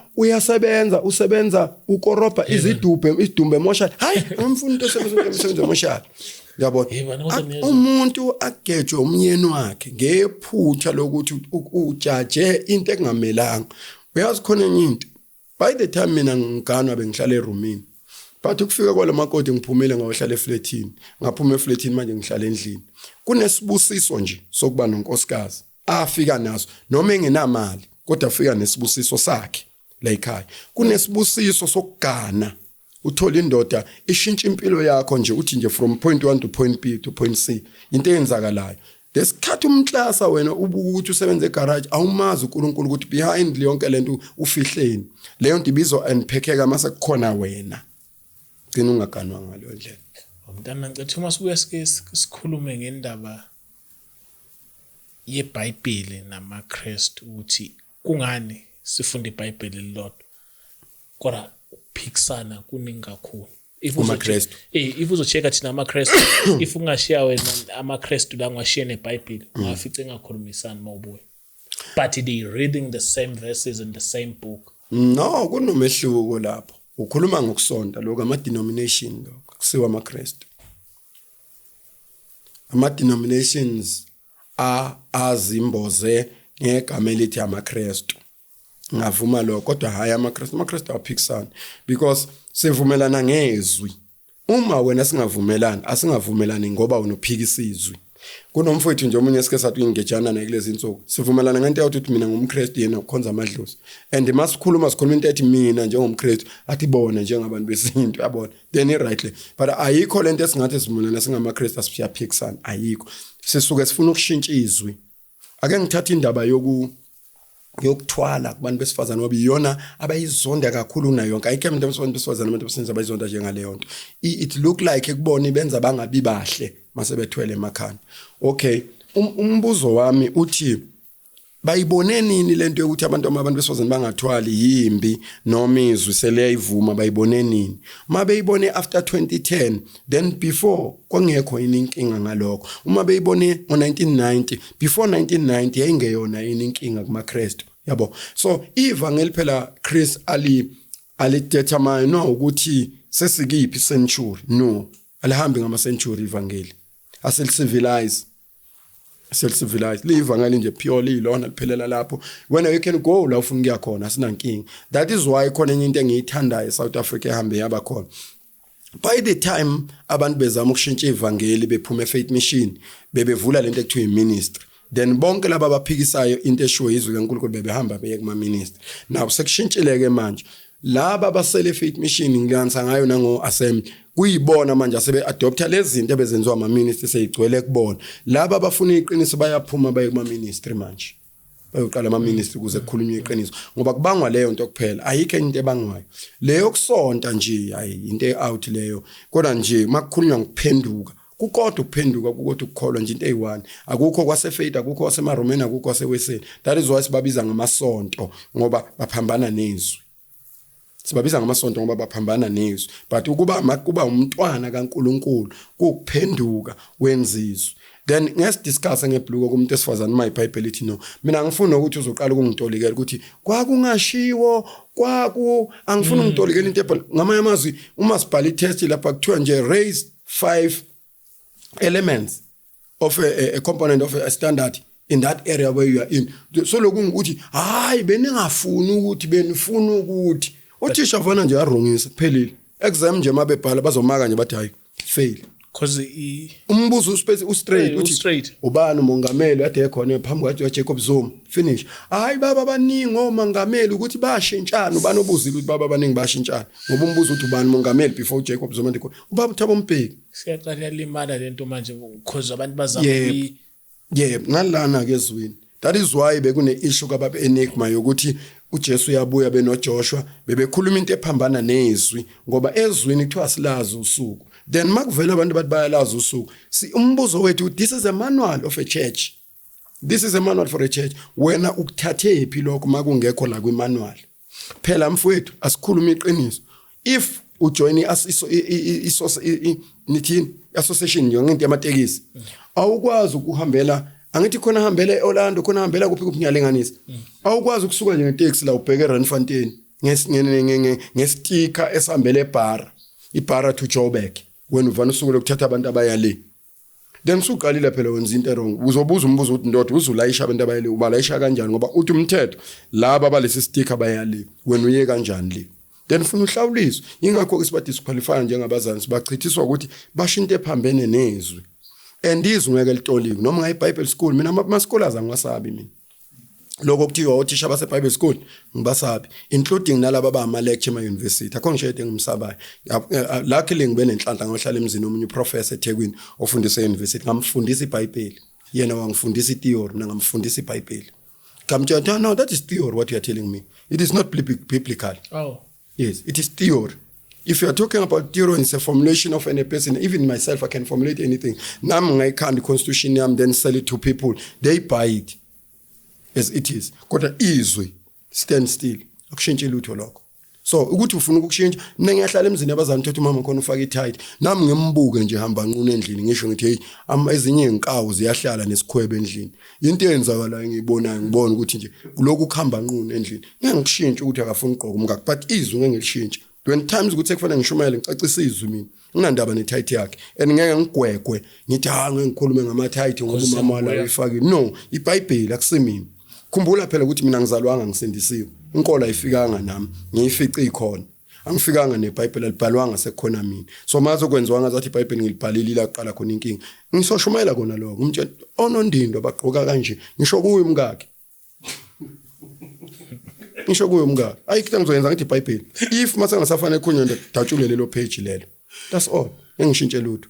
usebenza ukoropa izidumbe emotional hayi angimfuni into osebenza emotional yabona umuntu agejwe umyeni wakhe ngephutha lokuthi ujaje into engamelanga uyazi khona enye into by the time mina ngiganwa bengihlala eroomini but ukufika kwalamakoti ngiphumile ngahlala eflatini ngaphuma eflatini manje ngihlala endlini kunesibusiso nje sokuba nonkosikazi afika naso noma engenamali kodwa afika nesibusiso sakhe la ekhaya kunesibusiso sokugana uthola indoda ishintsha impilo yakho nje uthi nje from point 1 to point B to point C into eyenzakalayo lesikhathi umnhlasa wena ubukuthi usebenza egarage awumazi uNkulunkulu ukuthi behind yonke lento ufihleni leyo nto ibizwa unpackeka mase kukhona wena gcina ungaganwa ngalo ndlela umntana ngicela uma sibuya sikhulume ngendaba yeBhayibheli namaKristu ukuthi kungani sifunda iBhayibheli lilodwa kodwa ukuphikisana kuningi kakhulu umaKristu if uzocheka thina amaKristu if ungashiya wena amaKristu la ngashiya neBhayibheli ungafica engakhulumisani mawubuye but they reading the same verses in the same book no kunomehluko lapho ukhuluma ngokusonta lokho ama denomination lokho kusiwa amaKristu ama denominations azimboze ngegama elithi amaKristu ngavuma lokho kodwa hayi amaKristu aphikisana because sivumelana ngezwi uma wena singavumelani ngoba unophikisa izwi kunomfowethu nje omunye sike sathi ngejana na kulezi insuku sivumelana ngento ukuthi mina ngumKristu yena ukhonza amadlozi and masikhuluma into ethi mina njengomKristu athi bona njengabantu besintu yabona then rightly but ayikho lento esingathi sivumelana singamaKristu asiyaphikisana ayikho sisuke sifuna ukushintsha izwi ake ngithatha indaba yokuthwala kubantu besifazana ngoba iyona abayizonda kakhulu nayo yonke ayikho umuntu besifazana abantu besenza abayizonda njengaleyo nto it look like ekubona benza bangabi bahle mase bethwele emakhanda okay umbuzo wami uthi bayibone nini lento yokuthi abantu besifazana bangathwali yimbi noma izwi seleyivuma bayibone nini uma beyibone after 2010 then before kwangekho inkinga ngalokho uma beyibone ngo1990 before 1990 yayingeyona inkinga kumaKristu yabo so ivangeli phela Chris ali determine no ukuthi sesikiphi century no alihambi ngama century ivangeli asel-civilize livangeli nje purely ilona liphelela lapho when you can go la ufuna ukuya khona asinankingi that is why khona enye into engiyithandayo eSouth Africa ehambe yaba khona by the time abantu bezama ukushintsha ivangeli bephuma eFaith Mission bebevula lento ekuthiwa iministry then bonke laba abaphikisayo into eshiwo izwi kaNkulunkulu bebehamba beye kuma ministry now sekushintshileke manje laba basele Faith Mission ngiyansa ngayo nango assembly kuyibona manje asebe adopta lezi zinto ebezenziwa ama ministry seyigcwele kubona laba abafuna iqiniso bayaphuma baye kuma ministry manje bayoqala ama ministry kuze kukhulunywe iqiniso ngoba kubangwa leyo nto kuphela ayikho into ebangwayo leyo kusonta nje hayi into out leyo kodwa nje makukhulunywa ngokuphenduka kukodwa ukuphenduka kukodwa ukukholwa nje into eyi1 akukho kwaseFaith akukho kwaseMaromeni akukho kwaseweseni that is why sibabiza ngamasonto ngoba baphambana nezwi sibabiza ngamasonto ngoba baphambana nezwi but kuba umntwana kaNkuluNkulu ukuphenduka wenzizwe then ngesidiscuss ngebhluko kumuntu esifazana uma iBhayibheli lithi no mina ngifuna ukuthi uzoqala ukungitolikela ukuthi kwakungashiwo angifuna ungitolikela into ebhali ngamanye amazwi uma sibhala itest lapha kuthiwa nje raise 5 elements of a component of a standard in that area where you are in so lokungukuthi hayi beningafuni ukuthi benifuna ukuthi uthisha vona nje arongisa kuphelile exam nje mabebhala bazomaka nje bathi hayi fail because umbuzo straight uthi ubani umongameli ade ekhona phambi kwathi uJacob Zuma finish hayi baba baningi omongameli ukuthi bashintshana ubani obuzile ukuthi baba baningi bashintshana ngoba umbuzo uthi ubani umongameli before uJacob Zuma ndikho ubaba Thabo Mbeki siyaqala limala lento manje because abantu bazama ngalana ke ezweni That is why bekune issue kababa Enigma yokuthi uJesu uyabuya benoJoshua bebekhuluma into ephambana nezwi ngoba ezwini kuthiwa silazi usuku. Then makuvela abantu bathi bayalazi usuku. Umbuzo wethu, this is a manual of a church. This is a manual for a church. Wena ukuthathe phi lokho makungekho la kwimanual. Phela mfowethu asikhuluma iqiniso. If ujoin association yonke yamatekisi awukwazi ukuhambela angithi khona hambela eOrlando khona hambela kuphi ngiyalenganisa awukwazi ukusuka nje ngetaxi la ubheke eRandfontein ngesticker esihambele ibhara to Joburg wena uvana usuku lokuthatha abantu abayale then usuqalile phela wenza into wrong uzobuza umbuzo uthi ndoda uzulayisha abantu abayale ubalayisha kanjani ngoba uthi umthetho laba abalesi sticker bayale wena uye kanjani le then ufuna uhlawuliswa ingakho siba disqualify njengabazali sibachithiswa ukuthi bashinto ephambene nezwi and izwi ngeke litoliwe noma ngayi Bible school mina ama scholars angiwasabi mina lokho kuthiwa othisha base Bible school ngibasabi including nalabo abama lecture ema university akho ngishede ngimsabayo luckily ngibe nenhlanhla ngohlala emzini omunye professor eThekwini ofundisa university ngamfundisa iBhayibheli yena wangifundisa itheory mina ngamfundisa iBhayibheli kamtshela no that is theory what you are telling me it is not biblical. Yes, it is theory. If you are talking about theory, it's a formulation of any person. Even myself, I can formulate anything. Now I can't the constitution then sell it to people. They buy it as it is. Kodwa izwi stand still. Akushintshe lutho lokho. So ukuthi ufuna ukushintsha mina ngiyahlala emzini abazana uthatha umama khona ufaka ithight. Nami ngimbuke nje hamba nqunu endlini ngisho ngithi hey ezinye inkawu ziyahlala nesikhwebe endlini. Into eyenzakala ngiyibonayo ngibona ukuthi nje lokhu kuhamba nqunu endlini. Ngeke ngishintshe ukuthi akafuni ugqoka umngaka but izwi ngeke ngilishintshe. When times ukuthi ekufanele ngishumayele ngicacisa izwi mina. Nginandaba nethight yakhe and ngeke ngigwegwe ngithi ngeke ngikhulume ngama-tight ngoba umama la uyifakile. No, iBhayibheli akusimini. Khumbula phela ukuthi mina ngizalwanga ngisindisiwe. Inkolo ayifikanga nami, ngiyifice ikhona. Angifikanga neBhayibheli alibhalwanga sekukhona mina. So maze okwenziwa ngazathi iBhayibheli ngilibhalile la kuqala khona inkinga. Ngisoshumayela kona lokho. Umtshela onondindo abagqoka kanje. Ngisho kuye umngaki. Ngisho kuye umngaki. Ayikho ngizoyenza ngithi iBhayibheli. If mase ngasafana ekhonyo ndatshule lelo page lelo. That's all. Ngishintshe lutho.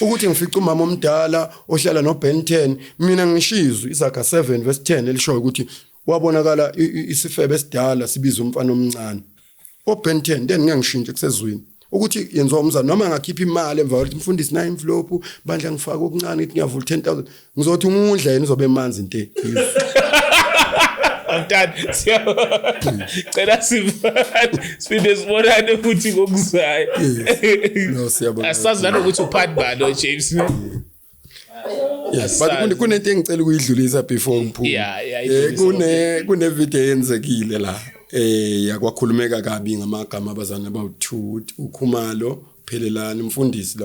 Ukuthi ngifica umama omdala ohlala noBen 10 mina ngishizwe Isaka 7 verse 10 elishoyo ukuthi wabonakala isifebe esidala sibiza umfana omncane oBen 10 then ngeke ngishintshe kusezwini ukuthi yenziwa umzana noma ngakhipha imali emva ukuthi mfundisi na envelope bandla ngifaka okuncane ithi ngiyavula 10,000 ngizothi ungudla yena uzobe emanzi inte Amthatha cela sifinde sibonane futhi ngokuzayo no siyabona asazi ukuthi uphathi bani James yes but kunento engicela ukuyidlulisa before ngiphuma kune video yenzekile la yakwakhulumeka kabi ngamagama abazana abawu2 uKhumalo Phelelani umfundisi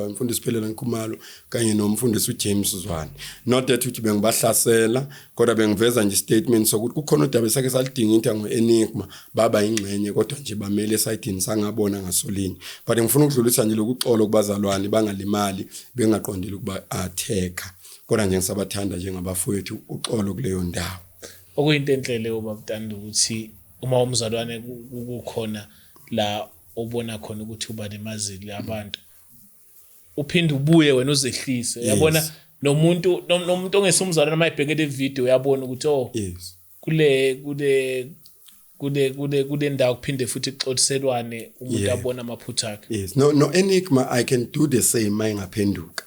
Phelelani Khumalo kanye nomfundisi uJames Zwane not that uthi bengibahlasela kodwa bengiveza nje statement sokuthi kukhona udaba esake salidinga into ngoEnigma baba ingxenye kodwa nje bamele esayidini sangabona ngasolini but ngifuna ukudlulisa nje lokuxolo kubazalwane bangalimali bengaqondile ukuba atheka kodwa nje ngisabathanda njengabafowethu uxolo kuleyo ndawo okuyinto enhle leyo babutanda ukuthi uma umzalwane kukhona la obona khona ukuthi uba nemazili abantu uphinde ubuye wena uzehlise uyabona nomuntu ongesumzalwane mayibhekele ivideo uyabona ukuthi yes kule ndawo kuphinde futhi ixoxiselwane umuntu abona amaphutha akhe yes no Enigma I can do the same mayingaphenduka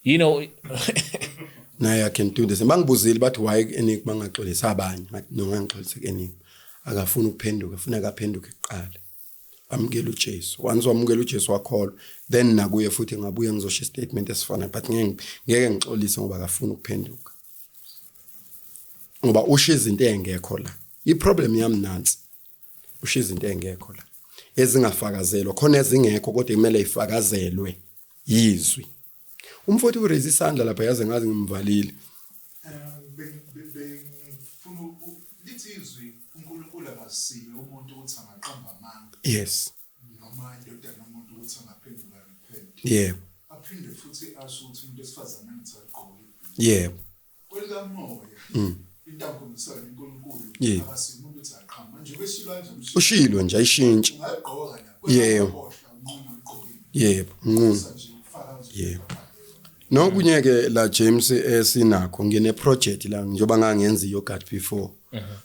you know naye I can do the same bangibuzile bathi why Enigma ngaxolisa abanye no ngangixolisa Enigma akafuna ukuphenduka ufuna akaphenduke eqala amukela uJesu once wamukela uJesu wakholwa then nakuye futhi ngabuye ngizosho statement esifana but ngeke ngixolise ngoba akafuna ukuphenduka ngoba ushiza into engekho la iproblem yami nansi ushiza into engekho la ezingafakazelwa khona ezingekho kodwa kumele ifakazelwe yizwi umfowethu uraise isandla lapha yaze ngazi ngimvalile bengifuna lithi izwi uNkulunkulu akasile umuntu ukuthi angaqamba amanga yes noma indodana yomuntu ukuthi angaphenduka repent yebo aphinde futhi asho ukuthi umuntu esifazane ngithaqoke yebo kwelikamoya intambo ngisana uNkulunkulu akasile umuntu ukuthi aqhama manje kweshilo kanje ushilo nje ayishintshe ungaqoka yebo yebo nqunu yebo Nokunye ke la James esinakho ngine project la njoba ngangenza yogurt before.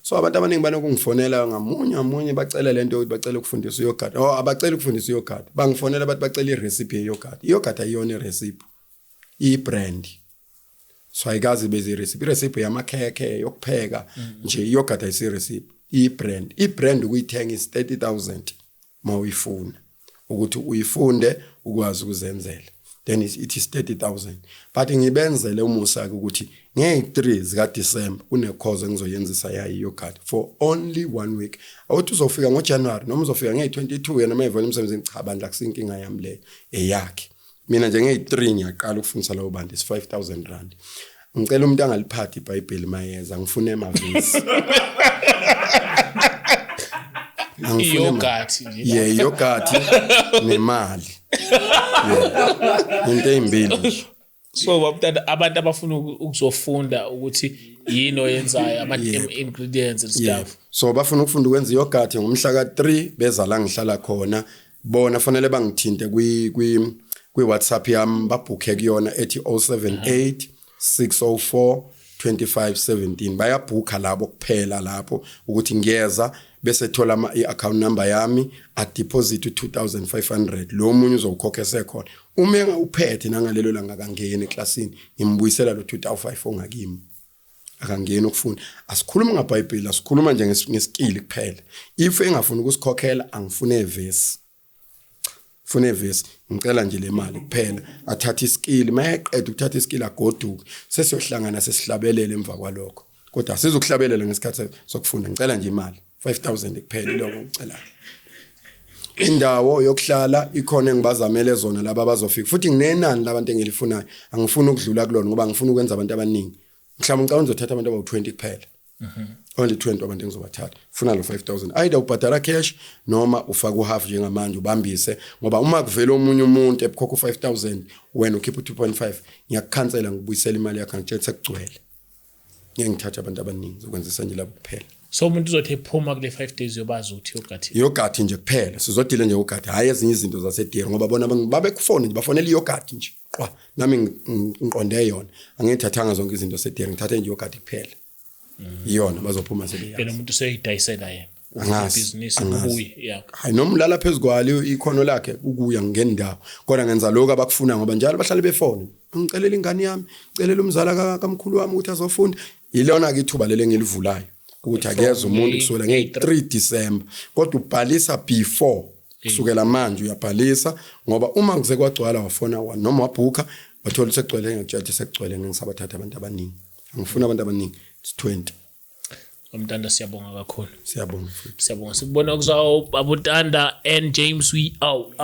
So abantu abaningi banokungifonela ngamunye bacela lento ukuthi bacela ukufundisa yogurt. Abacela ukufundisa yogurt. Bangifonela bathi bacela irecipe yogurt. Yogurt ayiyona irecipe. I-brand. So ayikazi bezi recipe yamakhekhe yokupheka nje yogurt ayisi recipe. I-brand ukuyithenga is 30,000 mawuyifuna. Ukuthi uyifunde ukwazi ukuzenzela. Then it is 30,000. But ngibenzele umusa ukuthi nge-3 zika December une course engizoyenzisa yayi yogurt for only 1 week. Awuthi uzofika ngoJanuary noma uzofika nge-22 yena mayivela umsebenzi cha bandla kusinkinga yami le eyakhe. Mina nje nge-3 ngiyaqala ukufundisa labo bantu is 5,000 rand. Ngicela umuntu angaliphathi iBhayibheli mayeza ngifune emavisi. Yogurt nje. Yeah, yogurt nemali. Yeah. Into ezimbili. So abantu abafuna ukuzofunda ukuthi yini oyenzayo ama ingredients and stuff. So bafuna ukufunda ukwenza yogurt ngomhla ka3 beza la ngihlala khona. Bona fanele bangithinte kwi WhatsApp yami babhukhe kuyona ethi 078 604 2517 bayabhukha labo kuphela lapho ukuthi ngiyeza bese thola i-account number yami deposit 2500 lo munye uzowukhokha sekhona uma uphethe nangalelo langa akangeni eklasini ngimbuyisela lo 2005 ongakimi akangeni ukufunda asikhuluma ngaBhayibheli asikhuluma nje ngeskill kuphela if engafuni ukusikhokhela angifune verse fune verse ngicela nje le mali kuphela athatha iskill mayeqeda ukuthatha iskill agoduke sesiyohlangana sesihlabelele emva kwalokho kodwa sizokuhlabelela ngesikhathi sokufunda ngicela nje imali 5,000 kuphela lokho ngicela indawo yokuhlala ikhona engibazamele zona laba abazofika futhi nginenani labantu engilifunayo angifuni ukudlula kulona ngoba ngifuna ukwenza abantu abaningi mhlawumbe ngicela ngizothatha abantu abawu20 kuphela only 20 abantu engizobathatha funa lo 5,000 either ubhadala cash noma ufaka uhalf njengamanje ubambise ngoba uma kuvela omunye umuntu ebukhokha 5,000 wena ukhipha 2.5 ngiyakukhansela ngibuyisela imali yakho ngitshela sekugcwele ngiyengithatha abantu abaningi zokwenzisa nje labo kuphela. So umuntu uzothi ephuma kule 5 days yobazi ukuthi yogurt nje kuphela sizodile nje yogurt hayi ezinye izinto zasedere ngoba bona babekufona nje bafonela yogurt nje qwa nami ngiqonde yona angithathanga zonke izinto zasedere ngithathe nje yogurt kuphela iyona bazophuma sebeyazi phela umuntu useyidayisela yena business ukubuya yeah hayi nomlala phezukwayo ikhono lakhe ukuya ngendawo kodwa ngenza lokho abakufuna ngoba njalo bahlale befone ngicelela ingane yami ngicelela umzala kamkhulu wami ukuthi azofunda yilona ke ithuba lele ngilivulayo ukuthi akeze umuntu kusukela nge-3 December kodwa ubhalisa before kusukela manje uyabhalisa ngoba uma kuze kwagcwala wafona noma wabhuka wathola sekugcwele ngejudge sekugcwele ngisabathatha abantu abaningi angifuna abantu abaningi it's 20. Umtanda siyabonga kakhulu. Siyabonga. Siyabonga sikubona kuzawo abutanda and James we out.